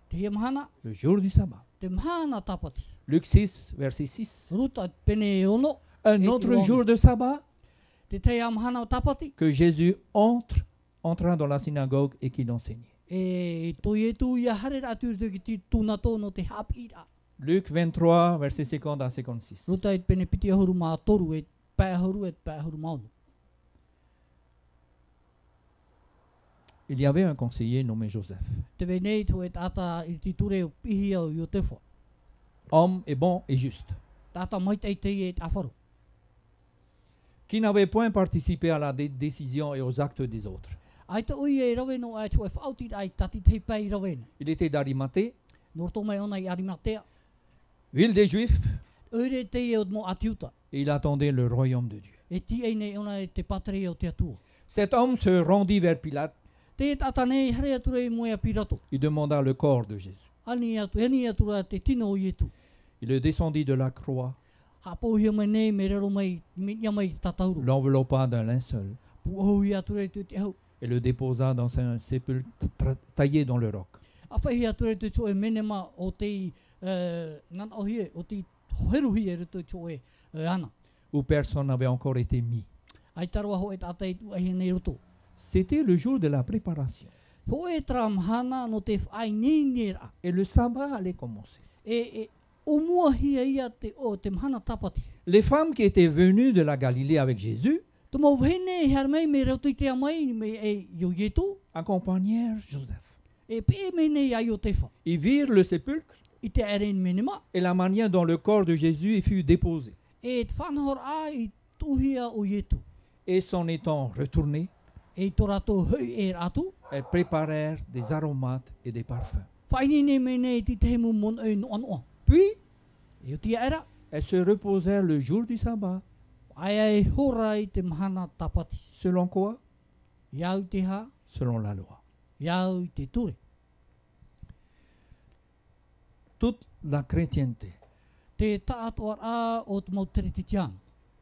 Te hia mahana. Le jour du sabbat. Te mahana tapati. Luc 6 verset 6. Ruta i te pene ono. Un Et autre tu jour de sabbat Te te ia mahana o tapati. que Jésus entra dans la synagogue et qu'il enseignait. E to ye tu ia hare atu te ki tuna to no te hapira. Luc 23, versets 50 à 56. Ruta et pene piti ahuru mā toru e pē ahuru maunu. Il y avait un conseiller nommé Joseph, Te venei to et ata i ti ture o pihi au i o te wha. homme et bon et juste, Tata mai tei tei e afaru. qui n'avait point participé à la décision et aux actes des autres. Ai te ui e rawe no ai tu e whauti ai tati te pei rawe no. Il était d'Arimathée, Norto mai ona i Arimatea. ville des Juifs, Ure te e o mo atiuta. et il attendait le royaume de Dieu. E ti e nei ona e te patare o te atua. Cet homme se rendit vers Pilate, Te tata nei hare ature i moe a pirato. il demanda le corps de Jésus. Ani atura te tino o ietu. Il le descendit de la croix, Hapohia mai nei me rero mai minya mai tatauru. l'enveloppa d'un linceul Puohui ature te hau. et le déposa dans un sépulcre taillé dans le roc. A whaihi ature te tō e menema o te nan ohie o te heruhi e ruto tō e ana. Où personne n'avait encore été mis. Ai tarua ho e tata i tu ahi nei ruto. C'était le jour de la préparation. Ho e tram hana no te whai nei nera. Et le sabbat allait commencer. E o mua hia ia te o te mhana tapati. Les femmes qui étaient venues de la Galilée avec Jésus Te mau hene her mei me rau te mai me e yo yetu. accompagnèrent Joseph. E pe me nei ai o te wha. Ils virent le sépulcre I te aren menema. et la manière dont le corps de Jésus y fut déposé. E te whanahor ai tuhia o yetu. Et s'en étant retournés, E to rato hui e ratu. elles préparèrent des aromates et des parfums. Whaini ne me nei ti te hemu mon e no anoa. Puis, E o tia era. elles se reposèrent le jour du sabbat. Ai ai hora i te mahana tapati. Selon quoi? Iau te ha, Selon la loi. iau i te ture. Toute la chrétienté Te taatoar a o te mau teretitian.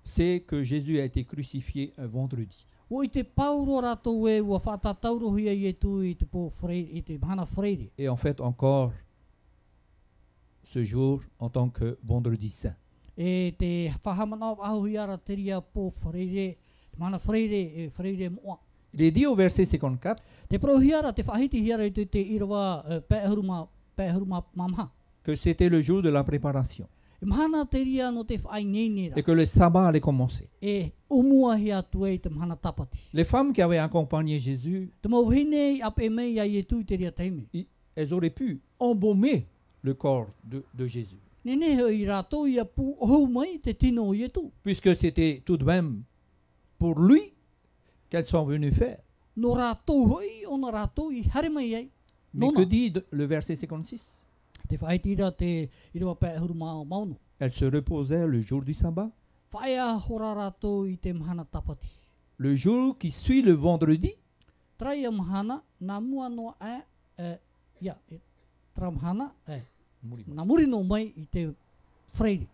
sait que Jésus a été crucifié un vendredi. O i te pauro rato e ua whaatatauro hia i e tu i te po freire, i te mahana freire. Et en fait encore ce jour en tant que vendredi saint. E te whahamana o ahu hiara te ria po freire, te mahana freire e freire moa. Il est dit au verset 54 Te pro hiara, te whahiti hiara i te irawa pēhuruma mamha. que c'était le jour de la préparation E mahana te ria no te whai neinera. et que le sabbat allait commencer. E umua hia tu e te mahana tapati. Les femmes qui avaient accompagné Jésus, Te mau hine i ape mei ai e tu i te ria teime. elles auraient pu embaumer le corps de Jésus, Nene hei rato i a pu hou mai te tino i e tu. puisque c'était tout de même pour lui qu'elles sont venues faire. No rato hoi, ona rato i hare mai ai. Mais Nona. que dit le verset 56? Te whaitira te irawa pēhuru mauno. Elles se reposèrent le jour du sabbat, Whaia hora rato i te mahana tapati. le jour qui suit le vendredi. Traia mahana, nā mua noa tra mahana, nā muri no mai i te freire.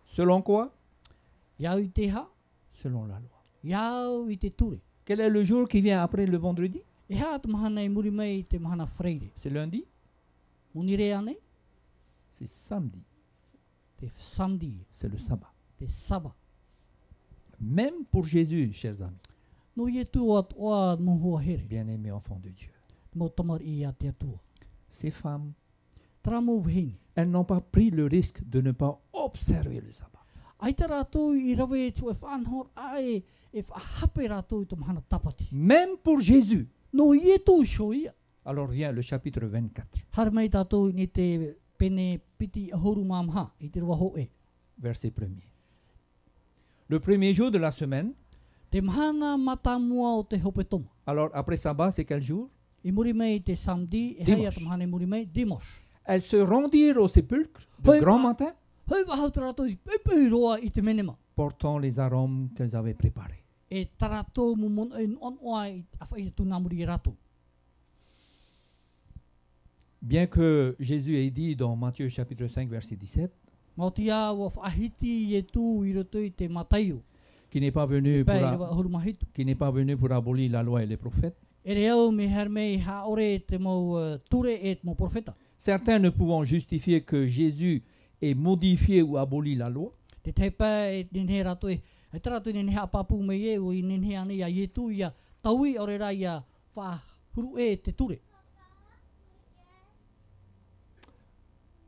Selon quoi? Iau i te ha, Selon la loi. iau i te ture. Quel est le jour qui vient après le vendredi? E hea te mahana i muri mai i te mahana freire. C'est lundi? Munire ane, C'est samedi. te samdi, C'est le sabbat. te saba. Même pour Jésus, chers amis, No i e tu at oa no hoa here. bien-aimés enfants de Dieu. Mo tamar i a te atua. Ces femmes, Tra mou vihini. elles n'ont pas pris le risque de ne pas observer le sabbat. Ai te rātou i rawe e tu e whanhor ai e whahape rātou i te mahana tapati. Même pour Jésus. No i e tu sho ia. Alors vient le chapitre 24, Hara mai tātou ni te pene piti ahoru mamha i te rua ho e. verset 1er. Le premier jour de la semaine, Te mahana matamua o te hope toma. alors après sabbat, c'est quel jour? I muri mei te samdi, e hei a te mahana i muri mei, dimos. Elles se rendirent au sépulcre de Oui, grand ah. matin, Hei wahau te rātou i pepe roa i te menema. portant les arômes qu'elles avaient préparés. E taratou mumon e on oa i a whai tu nā muri i rātou. Bien que Jésus ait dit dans Matthieu chapitre 5, verset 17, Mao te a ua whaahiti i e tū i roto i te mataio. qui n'est pas venu Pei pour, rewa ahoru mahitu. qui n'est pas venu pour abolir la loi et les prophètes, E re au me her mei ha ore te mau ture e te mau profeta. certains ne pouvant justifier que Jésus ait modifié ou aboli la loi, Te teipa e nenhe rato e. E te rato i nenhe apapu me e o i nenhe ane ia ietu ia taui ore ra ia wha huru e te ture.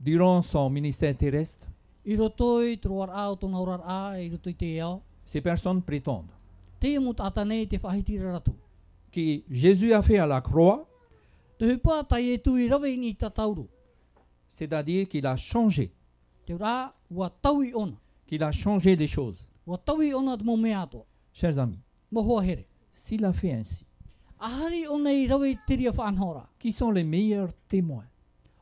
Durant son ministère terrestre, I roto i troar a o tona orar a i roto i te eo. ces personnes prétendent Te mo tātane te whahitira ratu. que Jésus a fait à la croix, Te hupa tai e tui rawe ni ta tauru. c'est-à-dire qu'il a changé, Te rā, ua taui ona. qu'il a changé les choses. Ua taui ona te mo mea ato. Chers amis, Mo hoa here. s'il a fait ainsi, Ahari ona i rawe te ria whanhora. qui sont les meilleurs témoins?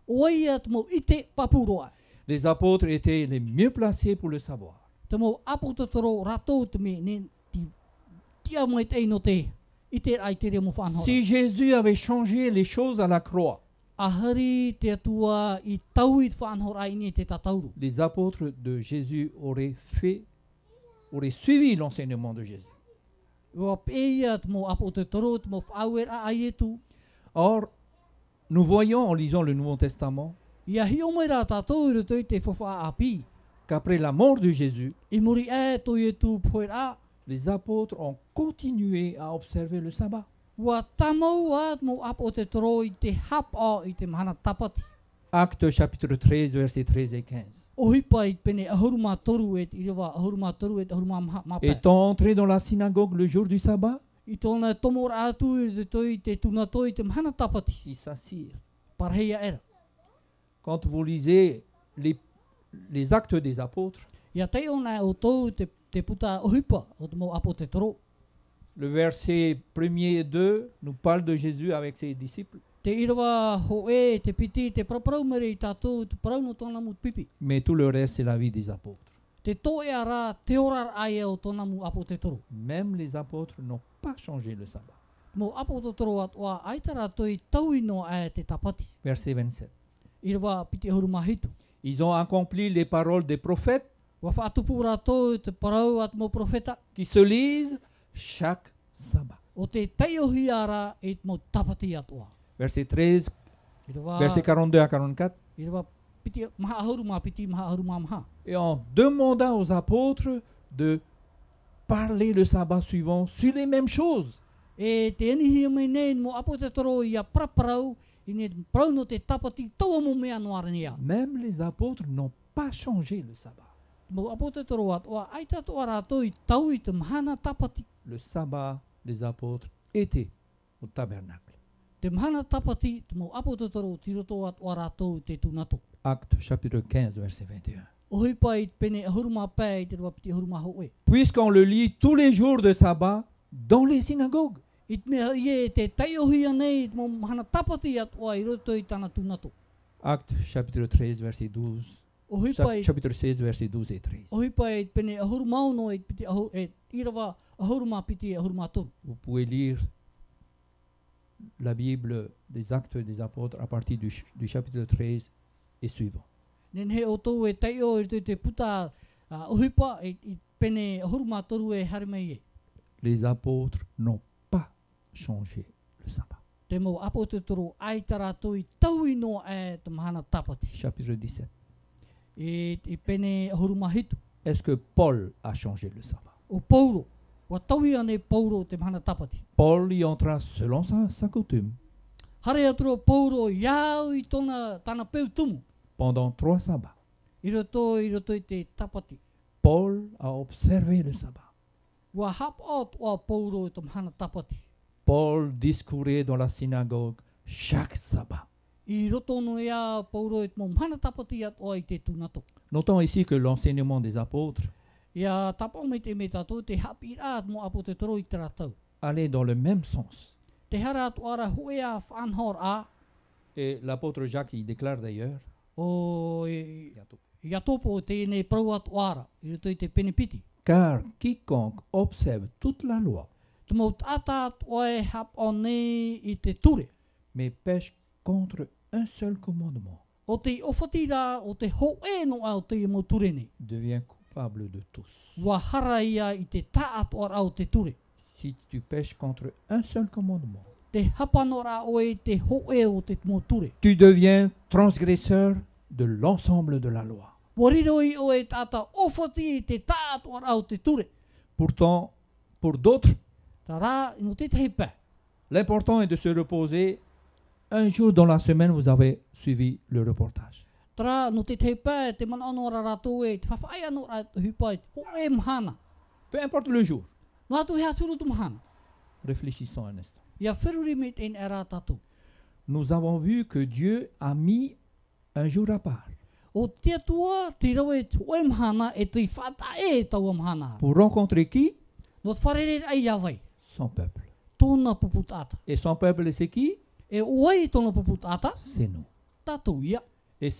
Oia te mo ite papuroa. Les apôtres étaient les mieux placés pour le savoir. Te mo apototoro ratou te me ne tia mo e te ino te. I te ai te ria mo whanhora. Si Jésus avait changé les choses à la croix, Ahari te atua i tau i te whanhora i ni te tatauru. les apôtres de Jésus auraient suivi l'enseignement de Jésus. Ua peia te mo apototoro te mo whauera ai e tu. Or, nous voyons en lisant le Nouveau Testament Ia hi o mai rā tātou i roto i te whawha api. qu'après la mort de Jésus, I muri e to i tu poera. les apôtres ont continué à observer le sabbat. Ua tamau a te mo apototoro i te hapa i te mahana tapati. Actes chapitre 13, versets 13 et 15. O hipa i pene ahuruma toru e i rewa ahuruma toru e te ahuruma mapa. Étant entrés dans la synagogue le jour du sabbat, I tōna tomora atu i te toi te tunato i te mahana tapati. ils s'assirent. Parheia era. Quand vous lisez les actes des apôtres, Ia te ona o tōu te puta o hipa o te mo apototoro. le verset 1er et 2 nous parle de Jésus avec ses disciples. Te irawa ho e, te piti, te praparau mere i tātou, te parau no tōna mu pipi. Mais tout le reste, c'est la vie des apôtres. Te tō e ara, te orar ai o tōna mu apototoro. Même les apôtres n'ont pas changé le sabbat. Mo apototoro at oa aitara toi taui no e te tapati. Verset 27. Irawa piti ahuruma hitu. Ils ont accompli les paroles des prophètes Wa whaatupu rātou te parau at mo profeta. qui se lisent chaque sabbat. O te teiohi ara e mo tapati at oa. Verset 13, Irawa, verset 42 à 44. irawa piti maha ahuruma piti maha ahuruma maha. Et on demanda aux apôtres de parler le sabbat suivant sur les mêmes choses. E te enihi mai nei mo apototoro ia praparau i ne parau no te tapati taua mo mea no arania. Même les apôtres n'ont pas changé le sabbat. Mo apototoro at oa aitato ara toi tau i te mahana tapati. Le sabbat des apôtres était au tabernacle. Te mahana tapati te mo apototoro tiroto at oa rātou te tunato. Actes chapitre 15, verset 21. O hipa i pene ahuruma pē i te rua piti ahuruma hoe. Puisqu'on le lit tous les jours de sabbat dans les synagogues. I te mea ie te teiohia nei te mo mahana tapati at oa i roto i tana tunato. Actes chapitre 13, verset 12. O hipa i Chapitre 16, verset 12 et 13. O hipa e pene ahuruma ono e piti irawa ahuruma piti ahuruma toru. Vous pouvez lire la Bible des Actes des Apôtres à partir du chapitre 13 et suivant. Nen he o tōu e teio i te puta o hipa e pene ahuruma toru e harimei e. Les apôtres n'ont pas changé le sabbat. Te mo apototoro aitara toi taui no e te mahana tapati. Chapitre 17. I pene ahuruma hitu. Est-ce que Paul a changé le sabbat? O Paulo. Wa taui ane Paulo te mahana tapati. Paul y entra selon sa coutume Hare aturo Paulo iau i tana peu tumu. pendant 3 sabbats. I roto i te tapati. Paul a observé le sabbat. Wa hap out o Paulo i te mahana tapati. Paul discourait dans la synagogue chaque sabbat. I roto no ia Paulo i te mahana tapati at o i te tunato. Notons ici que l'enseignement des apôtres Ia tapau me te metato te hapi rāt mo apototoro i te ratau. allait dans le même sens. Te hara atu ara huea whanhor a Et l'apôtre Jacques y déclare d'ailleurs, o ia topo te ne prau atu ara. I roto i te penepiti. car quiconque observe toute la loi, Te mo tata atu oe hap o nei i te ture. mais pêche contre un seul commandement, O te ofatira o te hoe no au te mo ture nei. devient coupable de tous. Wa hara ia i te ta atu ara o te ture. Si tu pêches contre un seul commandement, Te hapanora oe te hoe o te mo ture. tu deviens transgresseur de l'ensemble de la loi. Wariro i oe tata ofati i te ta atu ara o te ture. Pourtant, pour d'autres, Tā rā, no te tehi pē. l'important est de se reposer un jour dans la semaine. Vous avez suivi le reportage. Tara no te te pē, te mana ono rātou e, te whawhai anō rātou hipai, ho e mahana. Peu importe le jour. No atu hea turu tu mahana. Réfléchissons un instant. Ia whiruri me te e rā tātou. Nous avons vu que Dieu a mis un jour à part O te atua, te rau e ho e mahana, e tui whata e tau mahana. pour rencontrer qui? No te wharere ai awai, Son peuple. tōna puputata. Et son peuple, c'est qui? E oai tōna puputata, C'est nous. tātou ia. Et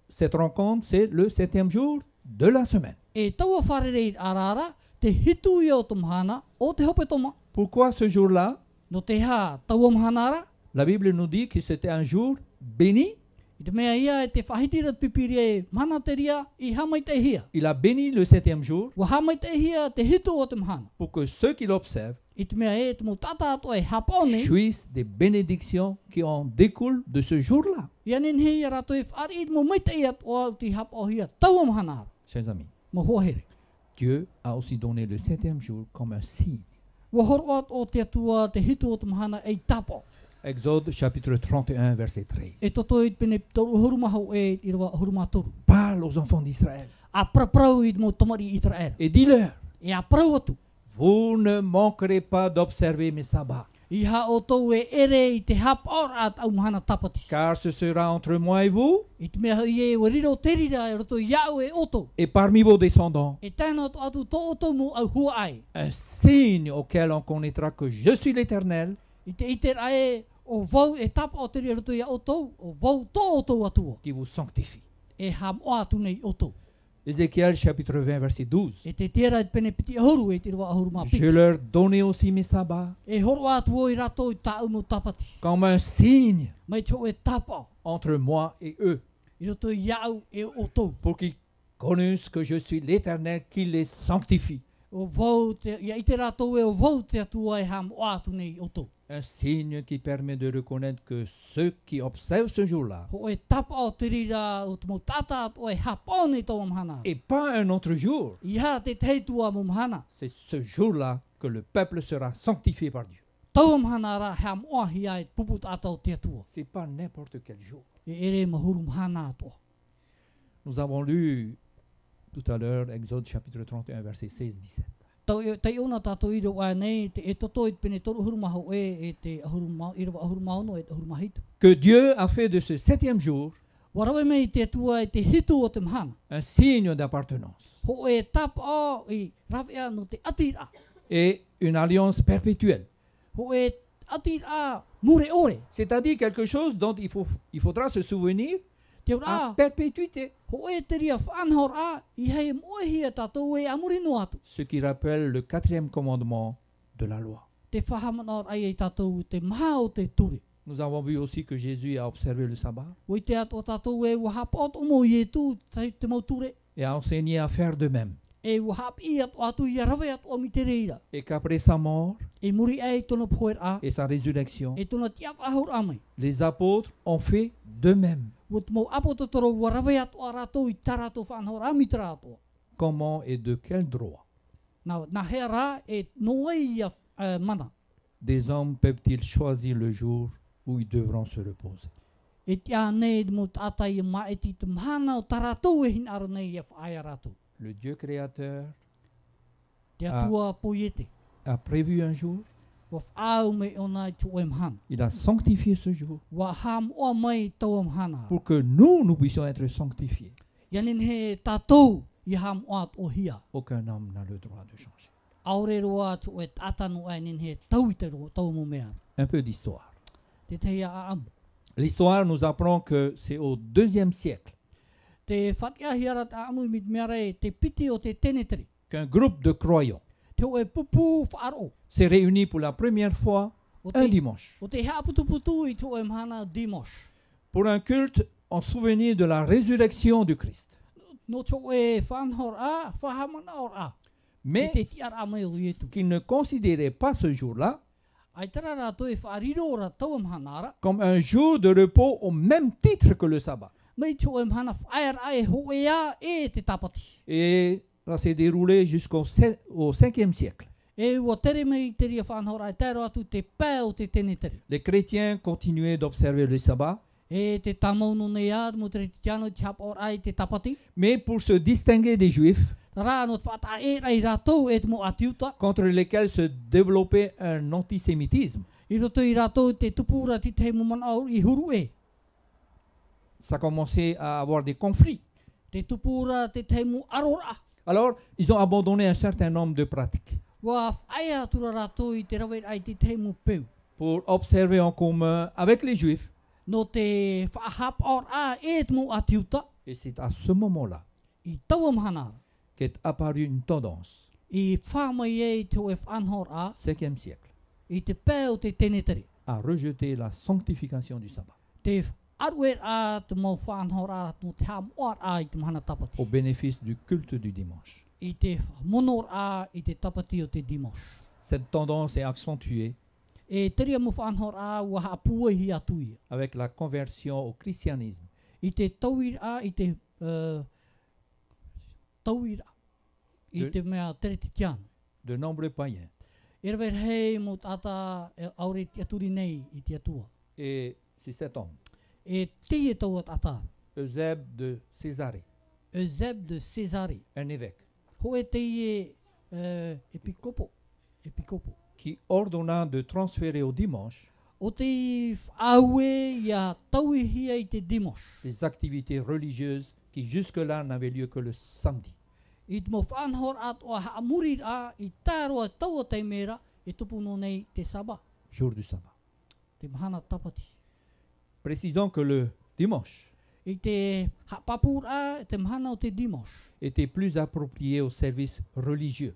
cette rencontre, c'est le 7e jour de la semaine. E taua wharere arara, te hitu ia o te mahana, o te hope toma. Pourquoi ce jour-là? No te hā taua mahana ara, La Bible nous dit que c'était un jour béni. i te mea ia e te whahitira pipiri e mana te ria, i hamai te hia. Il a béni le 7e jour Wa hamai te hia te hitu o te mahana. pour que ceux qui l'observent I te mea e te mo tata ato e hapone, jouissent des bénédictions qui en découlent de ce jour-là. ia nin hei rato e whaari i te mo meita i ato au te hapo hia taua mahana ara. Chers amis, Mo hohere. Dieu a aussi donné le 7e jour comme un signe. Wa horo at o te atua te hitu o te mahana e tapo. Exode chapitre 31, verset 13. E toto i te pene toru hurumahau e i rawa hurumatoru. Parle aux enfants d'Israël A praprau i te mo tamari i Israel. et dis-leur, E a prau atu. vous ne manquerez pas d'observer mes sabbats, I ha o tau e ere i te hapor at au mahana tapati. car ce sera entre moi et vous I te mea i e wariro terira e roto iau e oto. et parmi vos descendants, E tēnā to atu tō oto mo au hua ai. un signe auquel on connaîtra que je suis l'Éternel, I te iter ae o vau e tapa o teri roto ia oto. O vau tō oto atua. qui vous sanctifie. E ham o atu nei oto. Ézéchiel chapitre 20, verset 12. E te tera i pene piti ahuru e te rawa ahuru mā piti. Je leur donnais aussi mes sabbats E horo atu o i rato i tā umu tapati. comme un signe Mai tō e tapa. entre moi et eux, I roto iau e oto. pour qu'ils connaissent que je suis l'Éternel qui les sanctifie. O vau te, ia i te rato e o vau te atua e ham o atu nei oto. Un signe qui permet de reconnaître que ceux qui observent ce jour-là, Ho e tapa o te rira o te mo tata atu e hapone tō amhana. et pas un autre jour, I ha te teitua mo mahana. c'est ce jour-là que le peuple sera sanctifié par Dieu. Tau amhana ra ham oahi ai puput ata o te atua. C'est pas n'importe quel jour. E ere mahuru mahana atua. Nous avons lu tout à l'heure Exode chapitre 31, verset 16-17. Tei ona tātou i roa nei, te e toto i pene toru hurumahau e te i roa ahurumahono e te ahurumahitu. Que Dieu a fait de ce 7e jour Warawe mei te atua e te hitu o te mahana. un signe d'appartenance Ho e tapa o i rawea no te atira. et une alliance perpétuelle. Ho e atira mure ore. C'est-à-dire quelque chose dont il faudra se souvenir Te à ora, perpétuité. ho e te ria whanhor a, i hei moehi e tātou e amuri no atu. Ce qui rappelle le 4e commandement de la loi. Te whahamanor ai e tātou te maha o te ture. Nous avons vu aussi que Jésus a observé le sabbat O i te ato tātou e wahapot o mo i e tū te mau ture. et a enseigné à faire de même. E wahap i ato atu i a rawe atu o mi te reira. Et qu'après sa mort E muri ai tona poer a, et sa résurrection, e tona tiaf ahur amai. les apôtres ont fait de même. O te mau apototoro wa rawe atu a rato i tarato whanhor ami te rato. Comment et de quel droit Nā hea rā e noe i a mana. des hommes peuvent-ils choisir le jour où ils devront se reposer? E te anei mo tātai i ma e ti te mahana o tarato e hin aro nei e whaia rato. Le Dieu créateur Te atua poiete. a prévu un jour, Wa whaau me ona i tu e mahana. il a sanctifié ce jour Wa ham o mai tau mahana. pour que nous puissions être sanctifiés. Yanin he tātou i ham o at o hia. Aucun homme n'a le droit de changer. Aure roa tu e tātanu ai nin he tau i te roa tau mo mea. Un peu d'histoire. Te te ia a amu. L'histoire nous apprend que c'est au 2e siècle Te whatia hiara ta amu mit mea te piti o te teneteri. qu'un groupe de croyants Te o e pupu whaaro. s'est réuni pour la première fois O un te, dimanche o te hea putu i tu e mahana dimos. pour un culte en souvenir de la résurrection du Christ. No te o e whanhor a, whahamana or a. I Mais te tiara a mai o ietu. qu'ils ne considéraient pas ce jour-là Ai tara rato e whaariro ora tau mahanara. comme un jour de repos au même titre que le sabbat. Mei tu e mahana whaer ai ho e a e te tapati. Et ça s'est déroulé jusqu'au 5e siècle. E ua tere mei te ria whanhor ai tero atu te pē o te teneteri. Les chrétiens continuaient d'observer le sabbat E te tamaunu nei a, mo te tiano te hap or ai te tapati. Mais pour se distinguer des Juifs, Rā no te whata e rai rātou e te mo atiuta. contre lesquels se développait un antisémitisme, I roto i rātou te tupura ti te mumana au i huru e. ça commençait à avoir des conflits. Te tupura te te mu arora. Alors, ils ont abandonné un certain nombre de pratiques Wa whaia tura rātou i te rawet ai te te mu peu. pour observer en commun avec les Juifs. No te whaahap or a e te mo atiuta. Et c'est à ce moment-là I taua mahana. qu'est apparue une tendance, I whamai e te oe whanhor a. 5e siècle, I te pēo te tenetari. à rejeter la sanctification du sabbat Te aruer a te mo whanhor a. No te hamuar a i te mahana tapati. au bénéfice du culte du dimanche. I te monor a i te tapati o te dimos. Cette tendance est accentuée E teria mo whanhor a ua hapua hi atui. avec la conversion au christianisme I te tauir a i te tauir a. I De- te mea tere te tiana. de nombreux païens. E rewer hei mo tata aure te aturi nei i te atua. Et c'est cet homme, E te e tau at ata. Eusèbe de Césarée, Eusèbe de Césarée. un évêque, Ho e te epikopo. Epikopo. qui ordonna de transférer au dimanche O te whaue ia tauihia i te dimos. les activités religieuses qui jusque-là n'avaient lieu que le samedi. I te mo whanhor at o haamurir a i tāroa taua te mera e tupu no nei te saba. Jour du sabbat. Te mahana tapati. Précisons que le dimanche I te hapapur a te mahana o te dimos. était plus approprié au service religieux.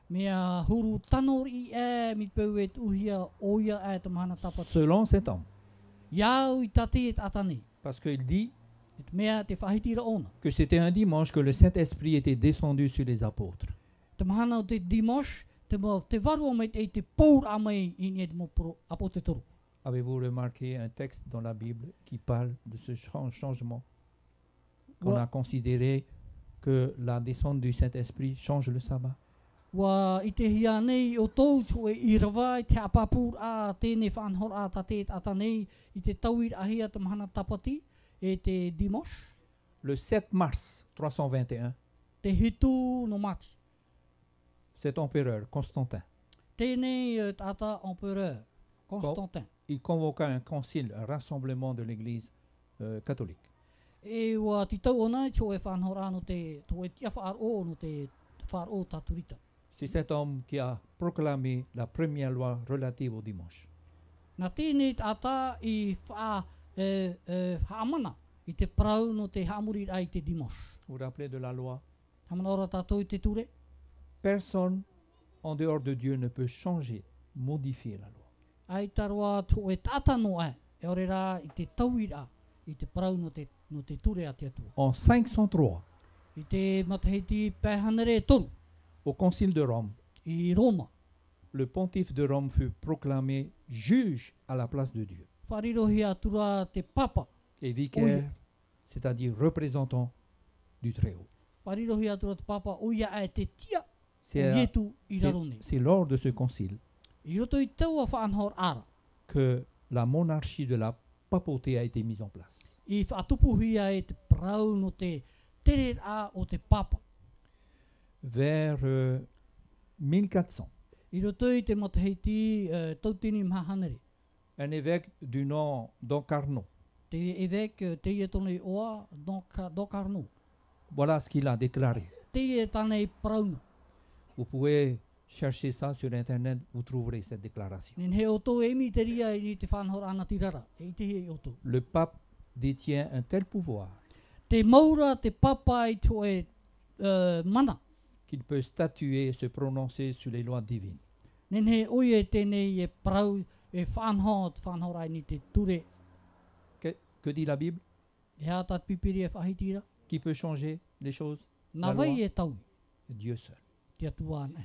Mea huru tanor i e mi peu e tuhia oia e te mahana tapati. Selon cet homme, Iau i tate e atane. parce qu'il dit I te mea te whahitira ona. que c'était un dimanche que le Saint-Esprit était descendu sur les apôtres. Te mahana o te dimos, te varua mai te pour a mai i ni e te moporo apo te toru. Avez-vous remarqué un texte dans la Bible qui parle de ce changement qu'on Ouais. a considéré que la descente du Saint-Esprit change le sabbat? Wa i te hia nei o tau tu e i rawai te apapur a tēnei whanhor a ta te ata nei i te tauir ahia te mahana tapati e te dimos. Le 7 mars 321, Te hitu no mati. cet empereur, Constantin, Tēnei tata empereur Constantin. il convoqua un concile, un rassemblement de l'Église catholique. E wa ti tau ona te o e whanhor a no te to e tia whaaro no te whaaro taturita. C'est cet homme qui a proclamé la première loi relative au dimanche. Nā tēnei tata i haamana i te parau no te haamuri ai te dimos. Vous vous rappelez de la loi? Hamana ora tātou i te ture. Personne en dehors de Dieu ne peut changer, modifier la loi. Ai taroa to e tata no ai. E ore rā i te tauira i te parau no te ture a te atua. En 503, I te matahiti pēhanere toru au concile de Rome, i Roma. le pontife de Rome fut proclamé juge à la place de Dieu Wharirohi atura te papa. et vicaire, c'est-à-dire représentant du Très-Haut. Wharirohi atura te papa o ia e te tia o C'est ietu i raro nei. c'est lors de ce concile I roto i taua whaanhor ara. que la monarchie de la papauté a été mise en place. I whaatupuhia e te parau no te tere a o te papa. Vers 1400, I roto i te matahiti tautini mahanere. un évêque du nom d'Encarnon, Te evek te ie tone oa Doncarno. voilà ce qu'il a déclaré. Te ie tanei parauna. Vous pouvez chercher ça sur Internet, vous trouverez cette déclaration. Nen he oto e mi te ria i te whanhor ana tirara. E te he oto. Le pape détient un tel pouvoir Te maura te papa i to e mana. qu'il peut statuer et se prononcer sur les lois divines. Nen he oie tēnei e parau e whanhor ai ni te ture. Que dit la Bible? E hata pipiri e whahitira. Qui peut changer les choses? Nā La vai loi? e tau Dieu seul. te atua ana.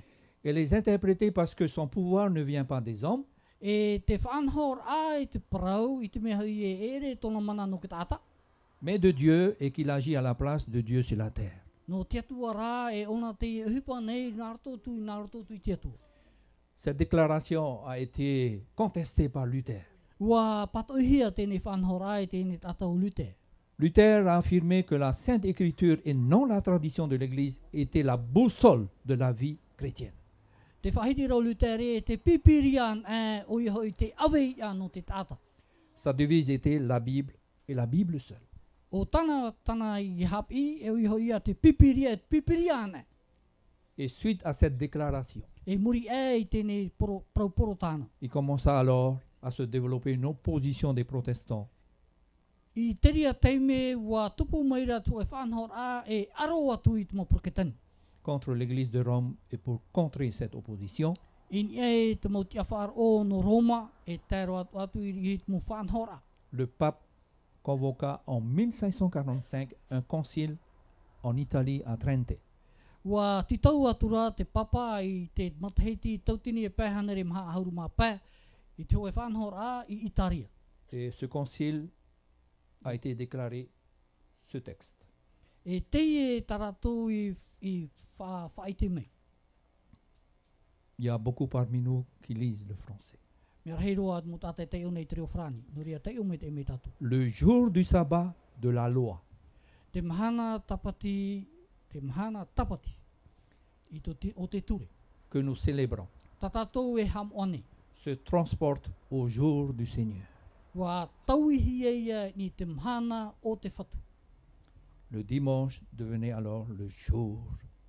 Et les interpréter parce que son pouvoir ne vient pas des hommes, E te whanhor ai te parau i te mea hui e ere tona mana no ke tata. mais de Dieu et qu'il agit à la place de Dieu sur la terre. No te atua rā e ona te hupa nei nārato tui te atua. Cette déclaration a été contestée par Luther. Ua patoihia tēnei whanhora e tēnei tatau Luther. Luther a affirmé que la Sainte Écriture et non la tradition de l'Église était la boussole de la vie chrétienne. Te whahitiro Luther e te pipirian o iho i te awei anō te tata. Sa devise était la Bible et la Bible seule. O tana i hapi e o iho ia te pipiriane. Et suite à cette déclaration, E muri e i tēnei poro tāna. il commença alors à se développer une opposition des protestants I teria teime ua tupu maira tu e whanhora e aro atu i tumo proketani. contre l'Église de Rome. Et pour contrer cette opposition, In e te mauti awhar o no Roma e tēro atu i tumo whanhora. le pape convoqua en 1545 un concile en Italie à Trente. Ua titau atura te papa i te matahiti tautini e pēhana re maha ahauru mā pē i te oe whanhora i Itaria. Et ce concile a été déclaré ce texte. E te e taratou i whaite mei. Il y a beaucoup parmi nous qui lisent le français. Mea rei roa mo tate te o nei te reo frani. Noria te o me te me tatu. Le jour du sabbat de la loi, Te mahana tapati i o te ture. que nous célébrons Tatatou e ham one. se transporte au jour du Seigneur. Wa tauihi e ia ni te mahana o te whatu. Le dimanche devenait alors le jour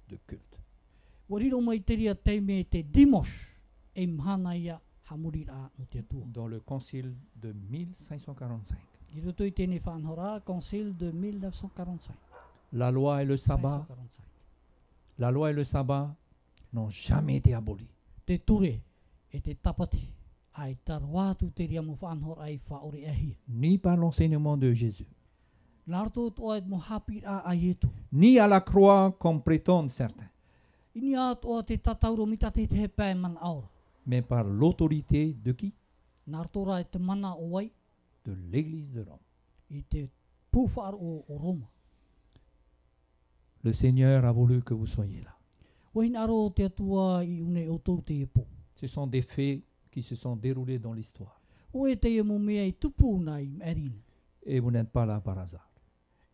de culte. Wa riro mai te ria teime te dimos e mahana ia hamurira no te atua. Dans le concile de 1545, I roto i tēnei whanhora, Concile de 1945. la loi et le sabbat, 545. la loi et le sabbat n'ont jamais été abolis. Te ture e te tapati ai tarwatu te ria mo whanhora ai whaore ahia. Ni par l'enseignement de Jésus, Narto toa e mo hapira ai etu. ni à la croix comme prétendent certains, Ini atoa te tatauro mita te he pē man aora. mais par l'autorité de qui? Nartora e te mana o wai De l'Église de Rome. i te pūwhar o Roma. Le Seigneur a voulu que vous soyez là. Wain aro te atua i une o tau te epo. Ce sont des faits qui se sont déroulés dans l'histoire. O e te e mo mea i tupu nai merina. Et vous n'êtes pas là par hasard.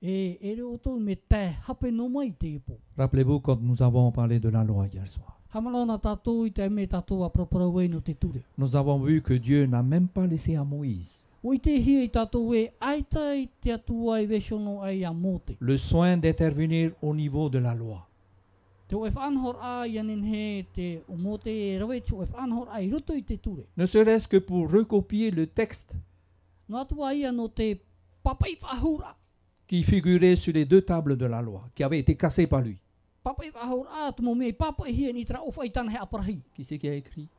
E re o tau me te hape no mai te epo. Rappelez-vous quand nous avons parlé de la loi hier soir. Hamalona tātou i te me tātou a proparawei no te ture. Nous avons vu que Dieu n'a même pas laissé à Moïse O i te hia i tātou e aita i te atua i veshono ai a mote. le soin d'intervenir au niveau de la loi. Te o e whanhor a i anin he te o mote e rawe te o e whanhor a i roto i te ture. Ne serait-ce que pour recopier le texte No atua ia no te papai whahura. qui figurait sur les deux tables de la loi, qui avait été cassé par lui. Papai whahura te mo mea i papai hia ni tra ofa i tana he aparahi. Qui c'est qui a écrit?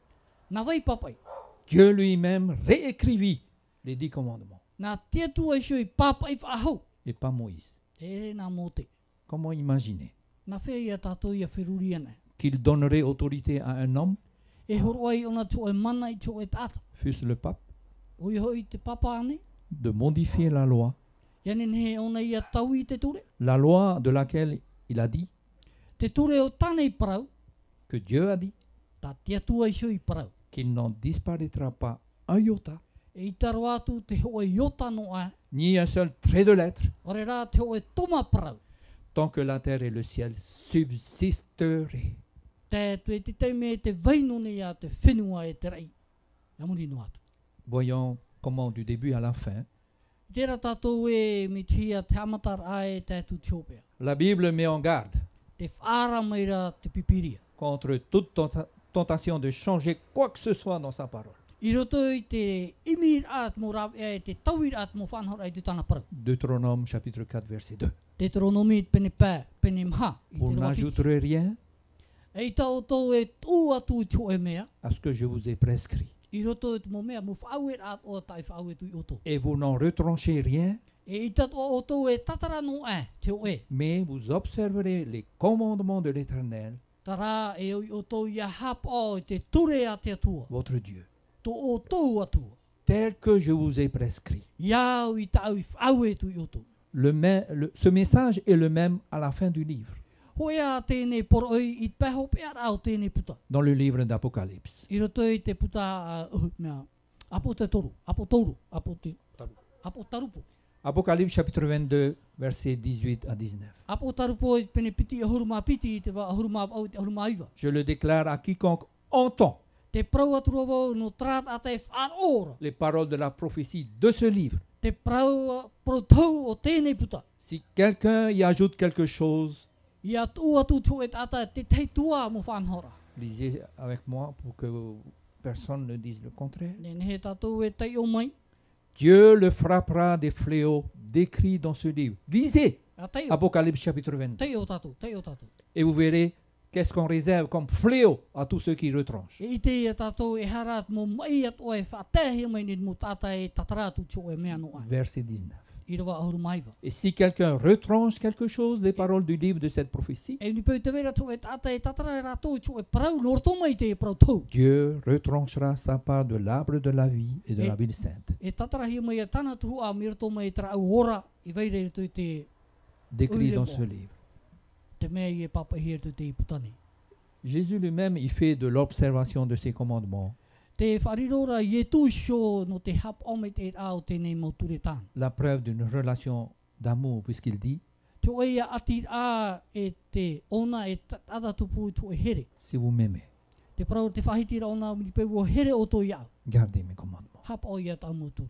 Na vai papai. Dieu lui-même réécrivit les 10 commandements, Na te atua i shui papai whahau. et pas Moïse. E nā mote. Comment imaginer Na whea ia tātou ia whiruriana. qu'il donnerait autorité à un homme, E horo ai ona te o e mana i te o e tata. fût-ce le pape, O i hoi te papa ane. de modifier la loi, Ianin he ona ia tau i te ture. la loi de laquelle il a dit, Te ture o tanei parau. que Dieu a dit, Ta te atua i shui parau. qu'il n'en disparaîtra pas un iota, E i taro atu te ho e iota no a. ni un seul trait de lettre, Ore rā te ho e toma parau. tant que la terre et le ciel subsisteraient. Te tue te teime te vainone ia te whenua e te rei. Ia muri no atu. Voyons comment du début à la fin, Tera tātou e mi tia te amatar ae tātou tiopea. la Bible met en garde Te whaara meira te pipiria. contre toute tentation de changer quoi que ce soit dans sa parole. I roto i te imir at mo raw e te tauir at mo whanhora i te tana parau. Deutéronome chapitre 4 verset 2. Deuteronomi pene pē, pene mha. I Vous te rawapiti. n'ajouterez rien E i tau tau e tū atu i tō e mea. à ce que je vous ai prescrit. I roto i te mo mea mo whauer at o tai whauer tu i oto. Et vous n'en retranchez rien, E i tato o tō e tatara no e, te o e. mais vous observerez les commandements de l'Éternel, Tara e o i oto i a hap o i te ture a te atua. votre Dieu, Tō o tō atua. tel que je vous ai prescrit. Iau i tau i whauer tu i oto. Ce message est le même à la fin du livre, Hoia tēnei poroi i te peho peara au tēnei puta. dans le livre d'Apocalypse. I roto i te puta mea Apo te toru, apo toru, apo te apo tarupo. Apocalypse chapitre 22, versets 18 à 19. Apo tarupo i pene piti ahuruma piti i te wa ahuruma au te ahuruma iwa. Je le déclare à quiconque entend Te prau atura wau no trat a te whan ora. les paroles de la prophétie de ce livre. Te prau protau o tēnei puta. Si quelqu'un y ajoute quelque chose, Ia tu atu tu et ata te tei tua mo whanhora. lisez avec moi pour que personne ne dise le contraire. Nen he tatou e tei o mai. Dieu le frappera des fléaux décrits dans ce livre. Lisez A tei o, Apocalypse chapitre 22 tei o tatu, tei o tatu. et vous verrez qu'est-ce qu'on réserve comme fléau à tous ceux qui retranchent. E ite e tatou e harat mo mai at o e whatehi mai ni mo tata e tataratu tu e mea no ai. Verset 19. I rawa ahuruma iwa. Et si quelqu'un retranche quelque chose des paroles du livre de cette prophétie, E ni peu te vera tu e tata e tatara e ratou tu e prau lorto mai te e prau tau. Dieu retranchera sa part de l'arbre de la vie et de Et- la ville sainte, E tatara hi mai e tana tu a mirto mai tra au ora i veire tu te décrit Oui, dans le ce livre. te mea i e papa hi tu te i putani. Jésus lui-même, il fait de l'observation de ses commandements Te wharirora i e tu sho no te hap omet e au tēnei mo turetan. la preuve d'une relation d'amour, puisqu'il dit, Tu e ia ati a e te ona e tata tupu tu e here. si vous m'aimez, Te prau te whahitira ona ni pe o here o to iau. gardez mes commandements. Hap o ia tau mo ture.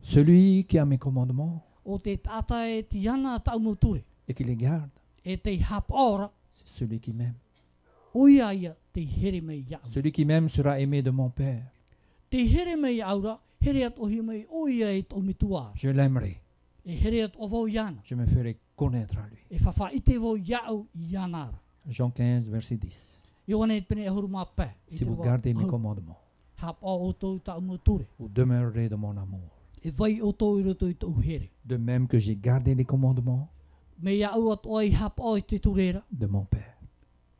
Celui qui a mes commandements O te tata e ti ana tau mo ture. et qui les garde, E te hap ora, c'est celui qui m'aime. o ia ia te here mei iau. Celui qui m'aime sera aimé de mon Père. Te here mei aura, here at ohi mei o ia e tau mitua. Je l'aimerai, E here at o vau iana. je me ferai connaître à lui. E whawha ite vau iau ianara. Jean 15, verset 10. Ioane e pene e huru mā pē. Si vous gardez mes commandements, Hap o o tau tau mo ture. vous demeurerez de mon amour. E vai o tau i roto i tau here. De même que j'ai gardé les commandements Me iau at oi hap o i te turera. de mon Père,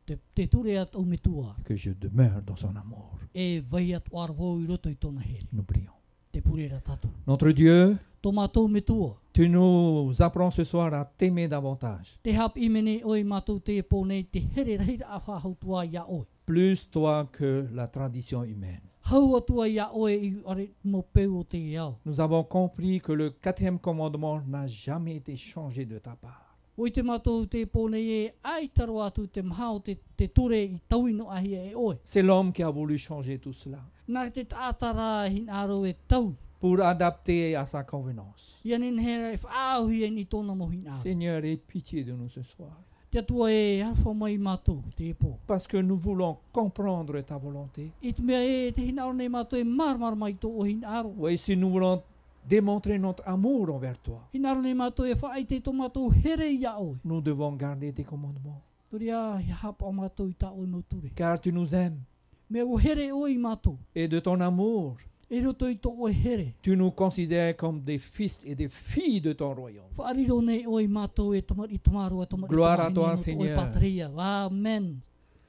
Te ture at o mitua. que je demeure dans son amour. E vai at o arvo i roto i tona here. Nous prions. Te purera tatu. Notre Dieu, Tō mātou mitua. tu nous apprends ce soir à t'aimer davantage. Te hap i mene oi mātou te e pōnei te here reira a whahautua ia oi. Plus toi que la tradition humaine. Hau atua ia oi i are mo peu o te iau. Nous avons compris que le quatrième commandement n'a jamais été changé de ta part. Oi te mātou te pōnei e ai taro atu te mahao te ture i tauino ahi e oi. C'est l'homme qui a voulu changer tout cela Nā te tātara hin aro e tau. pour adapter à sa convenance. Ia nen hera e whaauhi e ni tōna mo hin aro. Seigneur, aie pitié de nous ce soir, Te atua e harwha mai mātou te e pō. parce que nous voulons comprendre ta volonté. I te mea e te hin aro nei mātou e marmar mai tō o hin aro. Oui, si nous voulons démontrer notre amour envers toi, Hin aro nei mātou e whaai te tō mātou here ia oi. nous devons garder tes commandements. Tori a he hapa o mātou i tā oi mo ture. Car tu nous aimes. Me o here oi mātou. Et de ton amour, E roto i tō oi here. tu nous considères comme des fils et des filles de ton royaume. Whaariro nei oi mātou e tomar i tomarua tomar i Gloire à tomahi toi, nei no tō Seigneur. oi patria. Amen.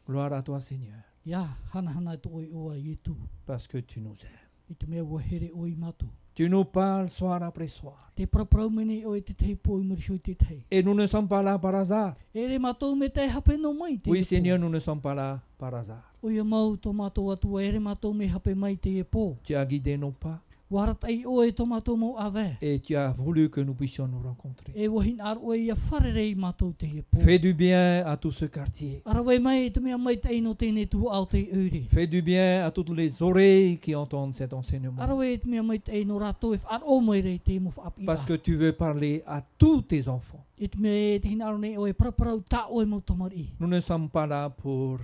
Gloire à toi, Seigneur, Ia, hana hana tō oi oa i tu. parce que tu nous aimes. I te mea o here oi mātou. Tu nous parles soir après soir. Te praprau mene oi te tei pō i marisho i te tei. Et nous ne sommes pas là par hasard. E re mātou me te hape no mai te Oui, e pō. Seigneur, nous ne sommes pas là par hasard. O ia mau tō mātou atua, e re mātou me hape mai te e pō. Tu as guidé nos pas Waratai oe tō mātou mau awe. et tu as voulu que nous puissions nous rencontrer. E wahin ar oe ia wharerei mātou te e pō. Fais du bien à tout ce quartier. Arawai mai te mea mai te ino tēnei tuhu au te ure. Fais du bien à toutes les oreilles qui entendent cet enseignement. Arawai te mea mai te ino rātou e whaar o mai rei te mo whaapi Parce que tu veux parler à tous tes enfants. E te mea te hinaro nei oe praparau tā oe mo tamari. Nous ne sommes pas là pour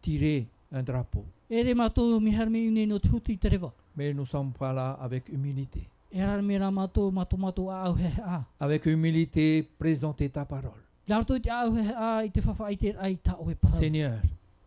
tirer un drapeau, E re mātou mi harmi une no tuti te rewa. mais nous ne sommes pas là avec humilité. E harmi rā mātou mātou a au he a. Avec humilité, présenter ta parole. Larto te au he a i te whawhai te ai tā oe parau. Seigneur,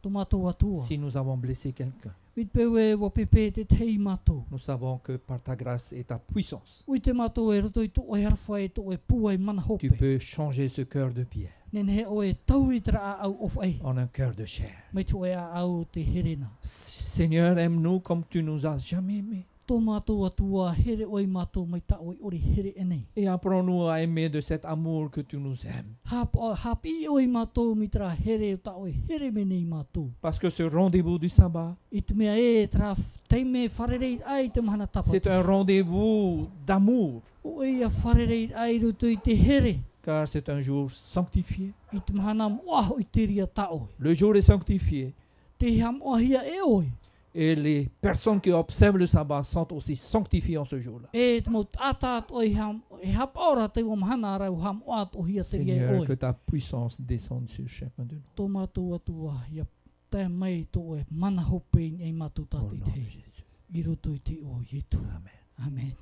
Tō mātou atua. si nous avons blessé quelqu'un, Mit peu e wa pepe te tei mātou. nous savons que par ta grâce et ta puissance, Ui te mātou e roto i tō oe harwha e tō oe pua e mana hope. tu peux changer ce cœur de pierre Nen he oe tau i tera a au of ai. en un cœur de chair. Mai tō e a au te herena. Seigneur, aime-nous comme tu nous as jamais aimés. Tō mātou atua here oi mātou mai ta oi ori here enei. Et apprends-nous à aimer de cet amour que tu nous aimes. Hapi oi mātou mitra here ta oi here menei mātou. Parce que ce rendez-vous du sabbat, I te mea e tra teime wharerei ai te mahana tapati. c'est un rendez-vous d'amour, O ia wharerei ai roto i te here. car c'est un jour sanctifié. I te mahana moaho i te ria ta oi. Le jour est sanctifié. Te ham ohia e oi. Et les personnes qui observent le sabbat sont aussi sanctifiées en ce jour-là. E te mo atat oi ham e hap ora te o mahana rau ham oat ohia te ria e Seigneur, oi. que ta puissance descende sur chacun de nous. Tō mātou atua ia te mai tō e mana hopein e mātou Au tati nom te. de Jésus. I roto i te o Yetu. Amen. Amen.